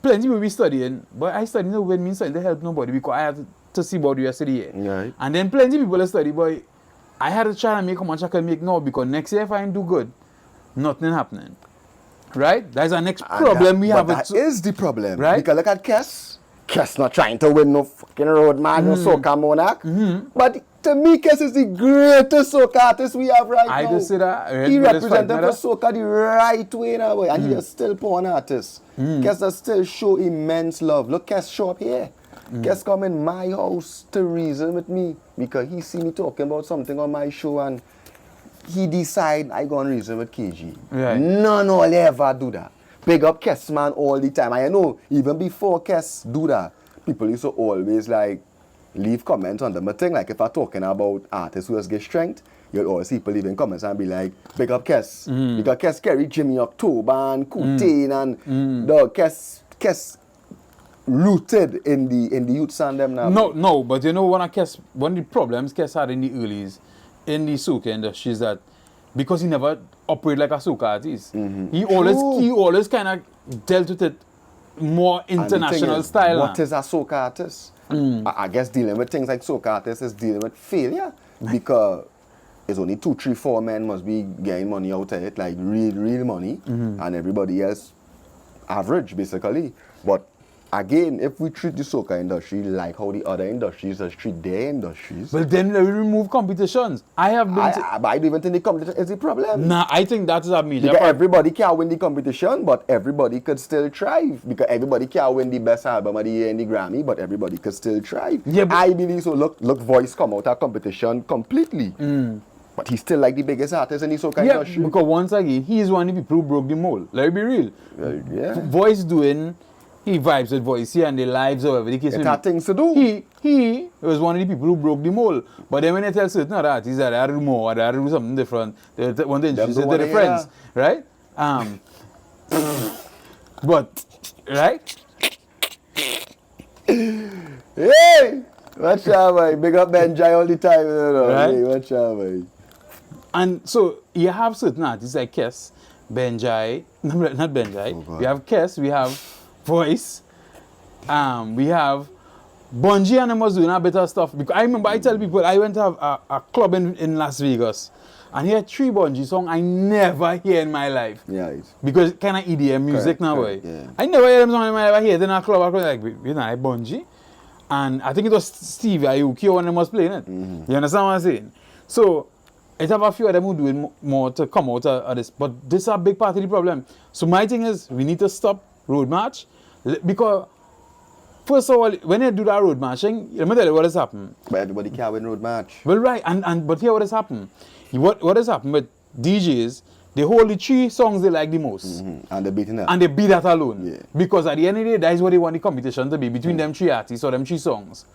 S2: plenty will be studying, but I study no win means studying to help nobody because I have to see about the rest of the year.
S1: Right.
S2: And then plenty people will study, but I had to try and make how much I can make now because next year if I do good, nothing happening. Right? That's our next problem we have.
S1: That is the problem.
S2: Right?
S1: Because look at Kes. Kes not trying to win no fucking road man, no soca monarch. But to me, Kes is the greatest soca artist we have right now.
S2: I just say that.
S1: He represented for soca the right way now, boy. And he is still porn artist. Kes does still show immense love. Look, Kes show up here. Kes come in my house to reason with me because he see me talking about something on my show and he decide I go and reason with KG.
S2: Right.
S1: None will ever do that. Big up Kes man all the time. I know even before Kes do that, people used to always like leave comments on them. But thing like if I'm talking about artists who has get strength, you'll always see people leaving comments and be like, big up Kes. Because Kes carry Jimmy October and Kutain and the Kes rooted in the youth and them now.
S2: No, but you know one of the problems Kes had in the earlys in the soca industry is that because he never operated like a soca artist, he always kind of dealt with it more international style.
S1: What is a soca artist? I guess dealing with things like soca artists is dealing with failure because it's only 2, 3, 4 men must be getting money out of it, like real money, and everybody else average basically. But again, if we treat the soca industry like how the other industries treat their industries...
S2: Well, then we remove competitions. I don't
S1: even think the competition is the problem.
S2: Nah, I think that is a major
S1: because everybody can win the competition, but everybody could still thrive. Because everybody can win the best album of the year in the Grammy, but everybody could still thrive. Yeah, I believe so. Look, Voice come out of competition completely. But he's still like the biggest artist in the soca industry.
S2: Because once again, he's one of the people who broke the mold. Let me be real.
S1: Yeah.
S2: Voice doing... He vibes with Voice here and the lives or whatever the case.
S1: It had things to do.
S2: He was one of the people who broke the mold. But then when they tell certain other artists that they had to do more, or they had to do something different, they want to introduce it to their friends. Right? But, right?
S1: Hey! Watch out, man. Big up Benjai all the time. You know?
S2: Right?
S1: Hey, watch out, man.
S2: And so you have certain artists like Kes, Benjai, not Benjai. We have Kes, we have Voice, we have Bungie and them was doing a bit of stuff. Because I remember I tell people I went to have a club in Las Vegas and he had 3 Bungie songs I never hear in my life.
S1: Yeah.
S2: Because kind of EDM music now, boy.
S1: Yeah.
S2: I never hear them songs in my life. I hear it in a club. I was like, you know, Bungie. And I think it was Steve Aoki or one of them was playing it. You understand what I'm saying? So it have a few of them who doing more to come out of this. But this is a big part of the problem. So my thing is, we need to stop road march. Because, first of all, when you do that road marching, let me tell you what has happened.
S1: But everybody can win road march.
S2: Well, right. But here what has happened. What has happened with DJs, they hold the 3 songs they like the most.
S1: And they beating that.
S2: And they beat that alone.
S1: Yeah.
S2: Because at the end of the day, that is what they want the competition to be, between them 3 artists or them 3 songs.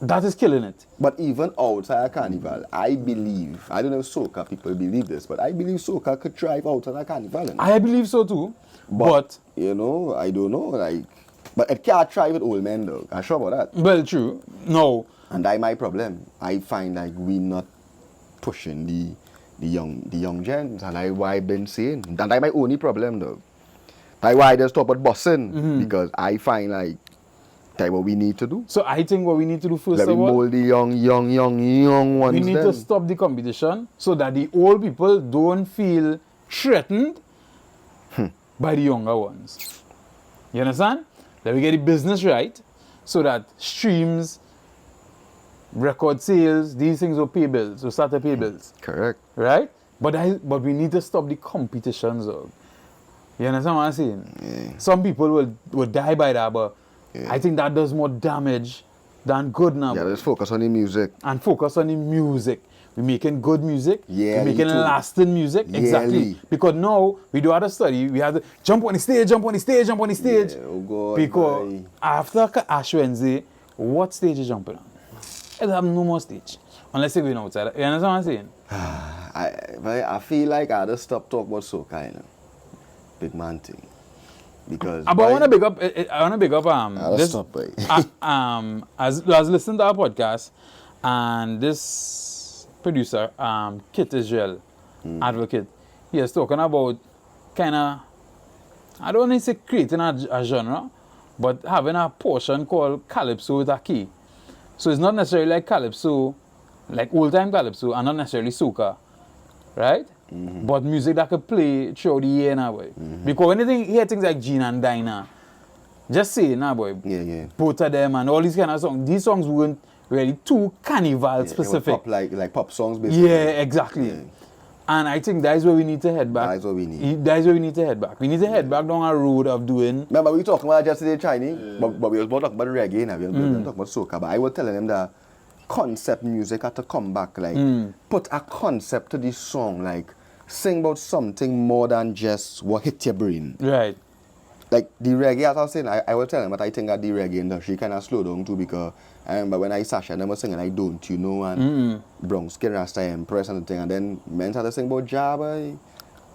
S2: That is killing it.
S1: But even outside a carnival, I believe, I don't know if soca people believe this, but I believe soca could thrive outside a carnival. You know?
S2: I believe so too. But
S1: you know, I don't know, like, but it can't thrive with old men though. I'm sure about that.
S2: Well, true. No.
S1: And that's my problem. I find like we not pushing the young gens, and that's why I've been saying. And that's my only problem though. That's why I just stop at busing, because I find like that's what we need to do.
S2: So I think what we need to do first
S1: of all, mold the young ones.
S2: We need to stop the competition so that the old people don't feel threatened by the younger ones. You understand? That we get the business right so that streams record sales, these things will pay bills, will start to pay bills.
S1: Correct.
S2: Right? But we need to stop the competitions. You understand what I'm saying?
S1: Yeah.
S2: Some people will die by that, but I think that does more damage than good now.
S1: Yeah, let's focus on the music.
S2: And focus on the music. We're making good music.
S1: Yeah,
S2: we're making lasting music. Exactly. Because now we do have to study. We have to jump on the stage.
S1: Yeah, oh God,
S2: because
S1: boy.
S2: after Ash Wednesday, what stage is jumping on? It have no more stage. Unless you're going outside. You understand what I'm saying?
S1: I feel like I had to stop talking about soca, you know. Big man thing. Because
S2: But I want to big up. This,
S1: stop, boy.
S2: as listening to our podcast, and this producer, Kit Israel, advocate, he is talking about kind of, I don't want to say creating a genre, but having a portion called calypso with a key. So it's not necessarily like calypso, like old time calypso, and not necessarily soca, right? But music that could play throughout the year now, boy. Because when you hear things like Gene and Dinah, just say, nah, boy.
S1: Yeah.
S2: Both of them and all these kind of songs. These songs weren't really too carnival specific.
S1: Pop, like pop songs, basically.
S2: Yeah, exactly. Yeah. And I think that is where we need to head back.
S1: That is what we need.
S2: That is where we need to head back. We need to head back down a road of doing.
S1: Remember, we were talking about yesterday Chinese, but we were talking about reggae now. We were talking about soca. But I was telling them that concept music had to come back. Like, put a concept to this song. Like, sing about something more than just what hit your brain.
S2: Right.
S1: Like, the reggae, as I was saying, I was telling them that I think that the reggae industry kind of slowed down too, because I remember when I Sasha, they were singing I Don't You Know, and Bronx Skin Rasta Empress and the thing, and then men started singing about Jabba.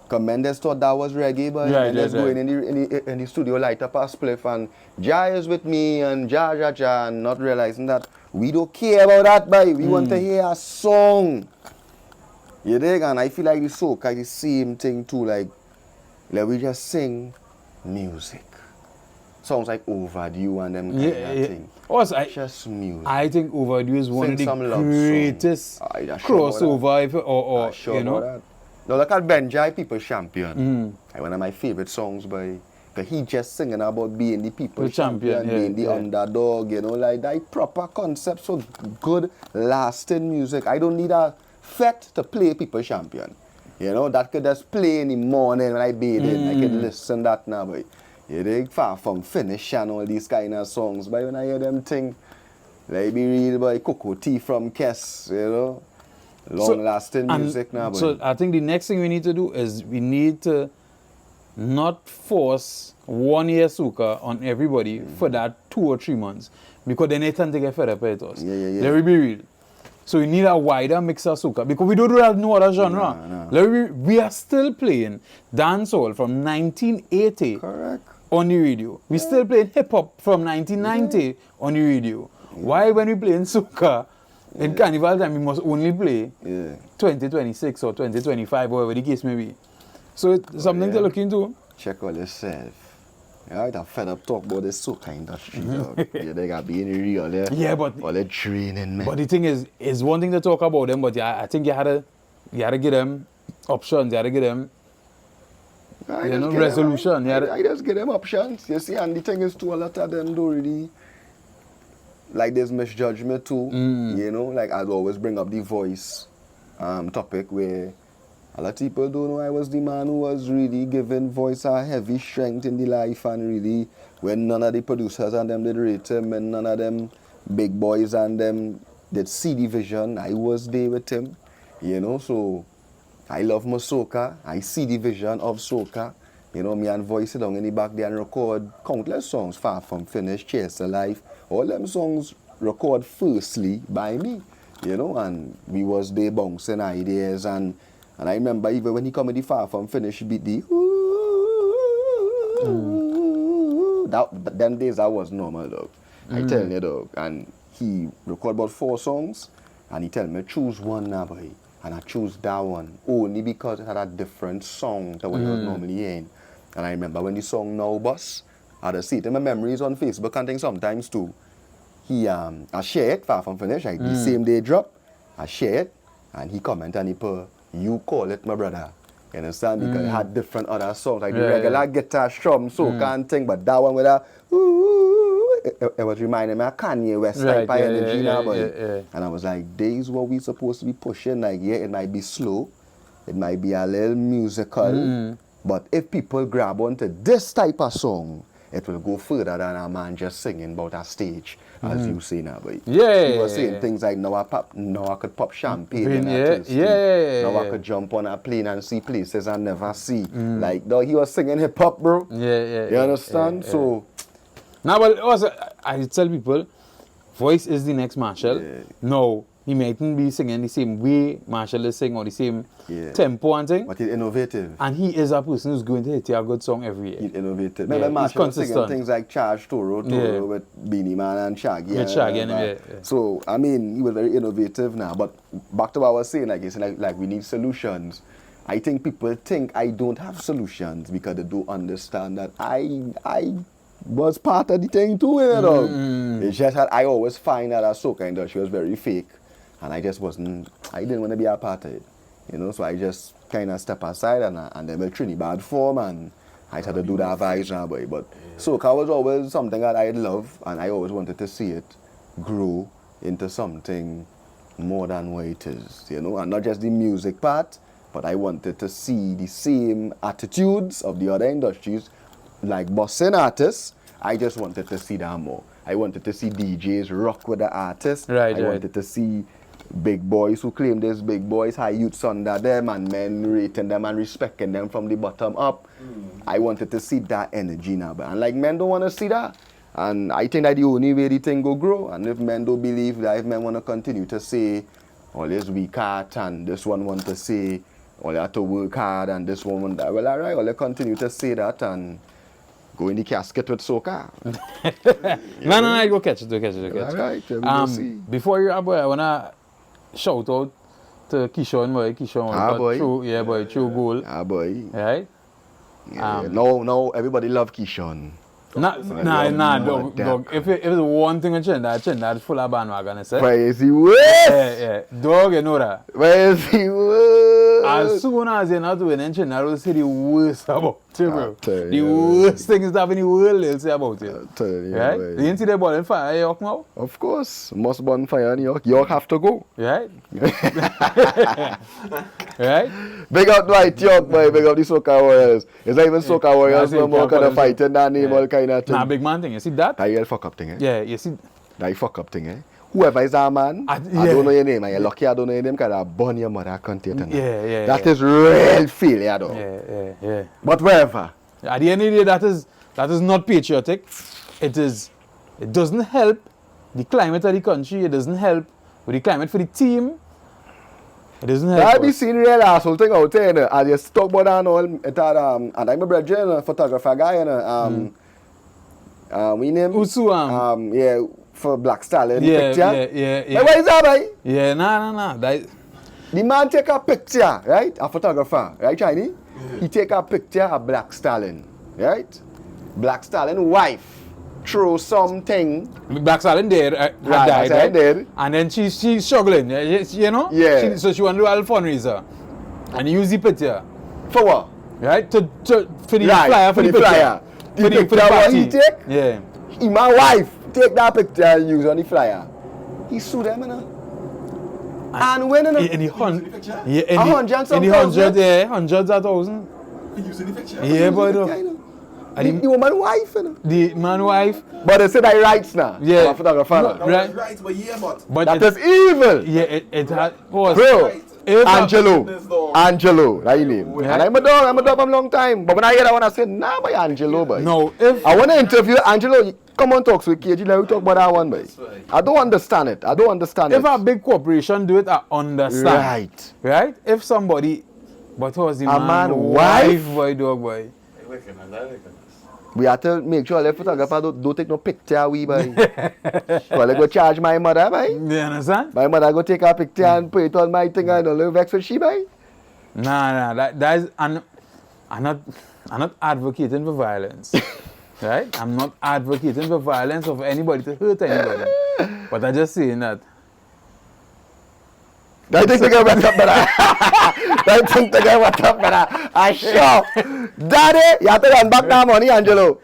S1: Because Mendes thought that was reggae, but Mendes going in the studio, light up a spliff, and Jai is with me, and Ja, and not realizing that we don't care about that, boy. We want to hear a song. You dig? And I feel like the soca is the same thing too, like we just sing music. Songs like Overdue and them kind of thing.
S2: Also,
S1: just music.
S2: I think Overdue is one of the greatest crossover, or you know.
S1: That. No, look at Benjai, People's Champion. One of my favorite songs, because he just singing about being the people's champion, being the underdog, you know, like that proper concept, so good, lasting music. I don't need a fet to play people's champion. You know, that could just play in the morning when I bathe in. I can listen that now, boy. You dig? Far from finish and all these kind of songs, but when I hear them thing, like be real, boy, Cocoa Tea from Kess, you know. Long-lasting music now, boy.
S2: So I think the next thing we need to do is we need to not force 1 year soca on everybody for that 2 or 3 months, because then they tend to get fed up with us.
S1: Yeah.
S2: Let me be real. So we need a wider mix of soca, because we don't do that no other genre.
S1: No.
S2: We are still playing dancehall from 1980 on the radio. We still playing hip hop from 1990 on the radio. Why when we playing soca in carnival time we must only play 2026 or 2025, whatever the case may be? So it's something to look into.
S1: Check on yourself. Alright, I'm fed up talk about this soca industry, dog. They got being real,
S2: but
S1: all the training, man.
S2: But the thing is one thing to talk about them, but I think you had to give them options. You had to give them resolution.
S1: I just give them options. You see, and the thing is too, a lot of them don't really like there's misjudgment too. You know, like I'd always bring up the voice topic, where a lot of people don't know I was the man who was really giving voice a heavy strength in the life, and really when none of the producers and them did rate him, and none of them big boys and them did see the vision, I was there with him. You know, so I love my soca. I see the vision of soca. You know, me and voice sit down in the back there and record countless songs, Far From Finish, Chase Alive. All them songs record firstly by me, you know, and we was there bouncing ideas, and I remember even when he come in the Far From Finish, beat the them days I was normal, dog. I tell you, dog, and he record about 4 songs, and he tell me choose one now, boy, and I choose that one only because it had a different song than what I was normally hearing. And I remember when the song Now Boss, I see it in my memories on Facebook and things sometimes too. I share it, Far From Finish, like the same day drop, I share it, and he comment and he put, you call it my brother. You understand? Because it had different other songs, like the regular guitar strum, soca and thing, but that one with a it was reminding me of Kanye West type of energy now, boy.
S2: Yeah.
S1: And I was like, days what we supposed to be pushing, like, yeah, it might be slow, it might be a little musical, but if people grab onto this type of song, it will go further than a man just singing about a stage, as you say now, boy.
S2: Yeah.
S1: He was saying things like, now I could pop champagne in a Thursday.
S2: Yeah.
S1: Now I could jump on a plane and see places I never see. Like, dog, he was singing hip hop, bro.
S2: Yeah.
S1: You understand?
S2: Yeah.
S1: So,
S2: now, but also, I tell people, voice is the next Marshall.
S1: Yeah.
S2: No, he mightn't be singing the same way Marshall is singing or the same tempo and thing.
S1: but he's innovative.
S2: And he is a person who's going to hit you a good song every year.
S1: He's innovative.
S2: Yeah,
S1: Remember
S2: he's
S1: Marshall was singing
S2: consistent.
S1: things like Charge Toro with Beanie Man and Shaggy.
S2: With Shaggy and yeah.
S1: So, I mean, he was very innovative now. But back to what I was saying, like, it's like we need solutions. I think people think I don't have solutions because they don't understand that I was part of the thing too, you know. It's just that I always find that our soca industry was very fake. And I just I didn't want to be a part of it. You know, so I just kind of step aside and then with Trinidad form and I started to do that vibes now, boy. But soca was always something that I love and I always wanted to see it grow into something more than what it is, you know. And not just the music part, but I wanted to see the same attitudes of the other industries, like bossing artists. I just wanted to see that more. I wanted to see DJs rock with the artists. I wanted to see big boys who claim there's big boys, high youths under them, and men rating them and respecting them from the bottom up. I wanted to see that energy now. And like men don't want to see that. And I think that the only way the thing go grow. And if men don't believe that, if men want to continue to say, oh, this weak heart, and this one want to say, oh, you have to work hard, and this one want that. Well, all right, well, they continue to say that and go in the casket with soca.
S2: No, go catch it.
S1: All right,
S2: before you, boy, I want to shout out to Kishon, boy. Boy. True goal.
S1: Boy.
S2: Right?
S1: Yeah, no, everybody love Kishon.
S2: Dog. If it's one thing with Trinidad is full of bandwagon, say.
S1: Where is he worse?
S2: Yeah. Dog, you know that.
S1: Where is he worse?
S2: As soon as you're not winning, Trinidad will say the worst about you, bro. The worst things that in the world they'll say about you. Right? You didn't see the ball in fire in York now?
S1: Of course. Must burn fire in York. York have to go.
S2: Right? Right?
S1: Big up Dwight York, boy. Big up the soca warriors. It's not even soca warriors no more kind of fighting that name, all kind of thing.
S2: Nah, big man thing. You see that?
S1: That real fuck up thing, eh?
S2: Yeah, you see.
S1: That fuck up thing, eh? Whoever is that man, I don't know your name, and you're lucky I don't know your name because I burn your mother content.
S2: Yeah.
S1: That is real failure, though.
S2: Yeah.
S1: But wherever.
S2: At the end of the day, that is not patriotic. It doesn't help the climate of the country. It doesn't help with the climate for the team. It doesn't help.
S1: I be seeing real asshole thing out there, you know, and you talk about that and all. And I'm a brother, you know, photographer guy, you know. We name
S2: Usu,
S1: yeah, for Black Stallion picture.
S2: Yeah.
S1: Hey, what is that, boy?
S2: Yeah, nah.
S1: The man take a picture, right? A photographer, right, Chinese? He take a picture of Black Stallion, right? Black Stallion wife throw something.
S2: Black Stallion dead, died, right?
S1: Dead.
S2: And then she's struggling, you know?
S1: Yeah.
S2: So she want to do a fundraiser. And use the picture.
S1: For what?
S2: Right? For the
S1: right,
S2: flyer, for the
S1: flyer. The picture what he take?
S2: Yeah.
S1: He, my wife, take that picture and use on the flyer. He sued them, you know? And when
S2: in the hundred, hundreds of thousands. Yeah, boy.
S1: The woman wife, you know.
S2: The man wife.
S1: But they say that rights now.
S2: Yeah.
S1: Photographer.
S2: No, right.
S3: But
S1: that is evil.
S2: Yeah, it had. Was.
S1: Bro. Angelo, that you name.
S2: Yeah.
S1: And I'm a dog from a long time. But when I hear that one, I say, nah, boy, Angelo, boy.
S2: No, if
S1: I want to interview Angelo. Come on, talk with KG. Let me talk about that one, boy. I don't understand it.
S2: If a big corporation do it, I understand. Right? If somebody, but was the man wife, boy, dog, boy.
S1: We have to make sure the photographer don't take no picture, we, boy. So I go charge my mother, boy.
S2: You understand?
S1: My mother go take a picture and put it on my thing and don't vex with she, boy.
S2: Nah, that is, I'm not advocating for violence. Right? I'm not advocating for violence or for anybody to hurt anybody. But I'm just saying that.
S1: I think they get wet up, brother. I sure. Daddy, you have to run back that money, Angelo.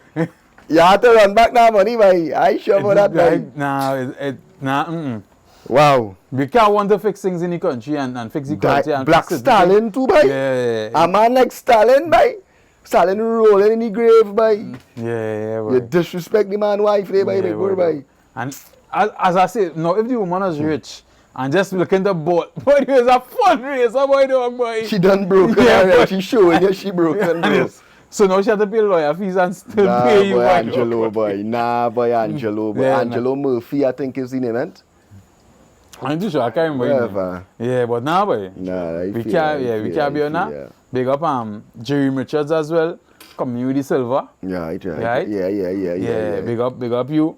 S1: You have to run back now, money, boy. I sure about that, boy.
S2: Nah.
S1: Wow.
S2: We can't want to fix things in the country and fix the country and
S1: Black
S2: fix it.
S1: Stalin too, boy.
S2: Yeah.
S1: A man like Stalin, boy. Stalin rolling in the grave, boy.
S2: Yeah, boy.
S1: You disrespect the man wife, boy,
S2: Yeah,
S1: boy.
S2: And as I say, now if the woman is rich and just looking the boat, boy, there's a fundraiser, boy, dog, boy.
S1: She done broken already. She showing you she broken, bro.
S2: So now she have to pay lawyer fees and still
S1: Nah,
S2: pay you,
S1: boy,
S2: boy.
S1: Angelo, boy. Nah, boy, Angelo, boy.
S2: Yeah,
S1: Angelo Murphy, I think is the name, ain't?
S2: I'm too sure I can't remember. Yeah, but now, boy.
S1: Nah,
S2: We can't be on that.
S1: Yeah.
S2: Big up Jerry Richards as well. Coming with the silver.
S1: Yeah, right.
S2: Right?
S1: Yeah.
S2: Big up you.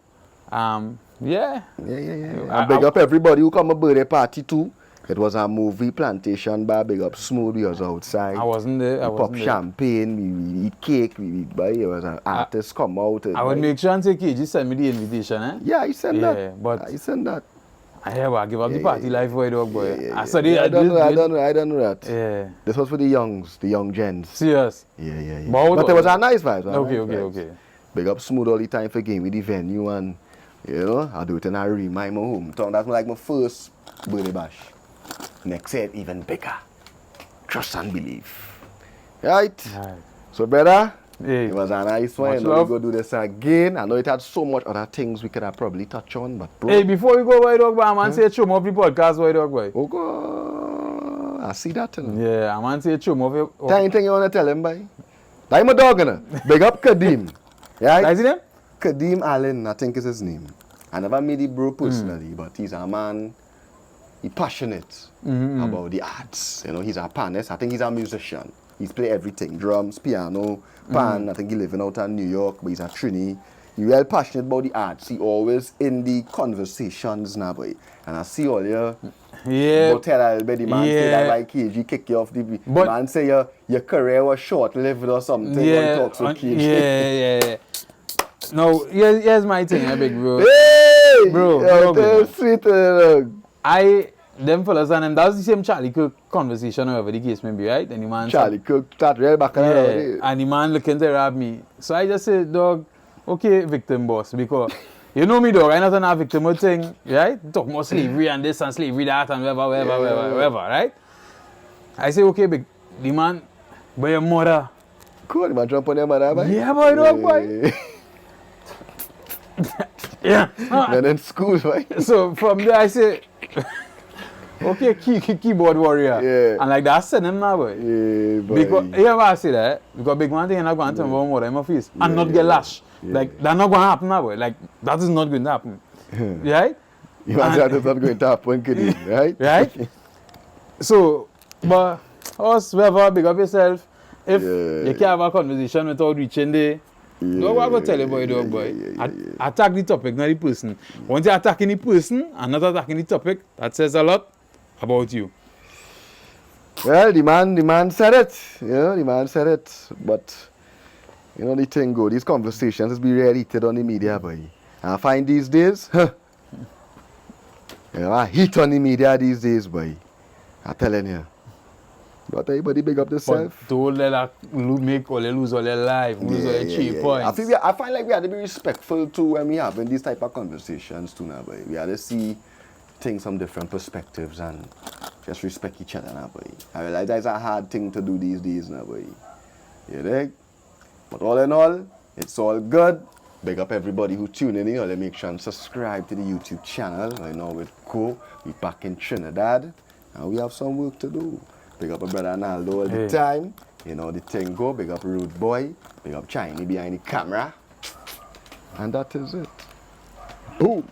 S2: Yeah.
S1: And big up everybody who come a birthday party too. It was a movie plantation bar. Big up Smooth. We was outside.
S2: I wasn't there.
S1: We pop champagne. We eat cake. We buy. It was an artist come out.
S2: I would make sure and say, KG send me the invitation, eh?
S1: Yeah, he sent that.
S2: But
S1: he sent that.
S2: I give up the party life boy, dog boy. I
S1: don't know that.
S2: Yeah.
S1: This was for the young gens.
S2: Serious.
S1: Yeah.
S2: But
S1: it was a nice vibe.
S2: Okay.
S1: Big up Smooth all the time for game with the venue and I do it in a room, my hometown. That's like my first birthday bash. Next year even bigger. Trust and believe. Right? So brother, it was a nice one. We go do this again. I know it had so much other things we could have probably touched on, but bro.
S2: Hey, before we go, boy, dog boy, I'm say show more the podcast, boy, dog boy.
S1: Okay. I see that.
S2: Yeah, I'm say show more.
S1: Anything you want to tell him, boy? Like my dog, big up Kadim. Yeah.
S2: That's his name?
S1: Kadim Allen, I think is his name. I never met the bro personally, but he's a man. He's passionate about the arts. He's a panist. I think he's a musician. He's play everything: drums, piano, pan. I think he's living out in New York, but he's a Trini. He's real passionate about the arts. He always in the conversations now, boy. And I see all your but tell a little bit, the man say that by KG kick you off the man say your career was short-lived or something.
S2: Yeah,
S1: talks with KG.
S2: Yeah. No, here's my thing, big bro.
S1: Hey!
S2: Bro,
S1: sweet.
S2: Them fellas and them, that was the same Charlie Kirk conversation, however the case may be, right? And the man
S1: Charlie Kirk start real back
S2: and the man looking to rob me. So I just said, dog, okay, victim boss, because you know me, dog, I not a victim thing, right? Talk more slavery and this and slavery that and whatever, right? I say, okay, the man, but your mother.
S1: Cool, the man jump on your mother, boy.
S2: Yeah, boy, dog, boy. Yeah.
S1: And then school, right?
S2: So from there I say, okay, keyboard warrior.
S1: Yeah.
S2: And like that, send him now, boy.
S1: Yeah, boy.
S2: Because, hear what I say that? Because big one thing, you're not going to tell me about mother in my face and not get lashed. Like, that's not going to happen now, boy. Like, that is not going to happen. Right?
S1: You want that is not going to happen, kid, right?
S2: Right? So, but us, whoever, big up yourself. If you can't have a conversation without reaching there, no, what I'm going to tell you, boy, dog, boy. Attack the topic, not the person. Once you're attacking the person and not attacking the topic, that says a lot about you.
S1: Well, the man said it. The man said it. But, the thing go, these conversations is be really heated on the media, boy. And I find these days, I heat on the media these days, boy. I'm telling you. But everybody big up themselves.
S2: But don't let that make all they lose all their life, lose all their 3 points.
S1: I find like we have to be respectful too when we having these type of conversations too now, boy. We have to see things from different perspectives and just respect each other now, boy. I realize that's a hard thing to do these days now, boy. You dig? But all in all, it's all good. Big up everybody who tuning in. Let make sure and subscribe to the YouTube channel. I know it's cool. We back in Trinidad and we have some work to do. Big up a brother Naldo all the time. The thing go. Big up Rude Boy. Big up Chinese behind the camera. And that is it. Boom.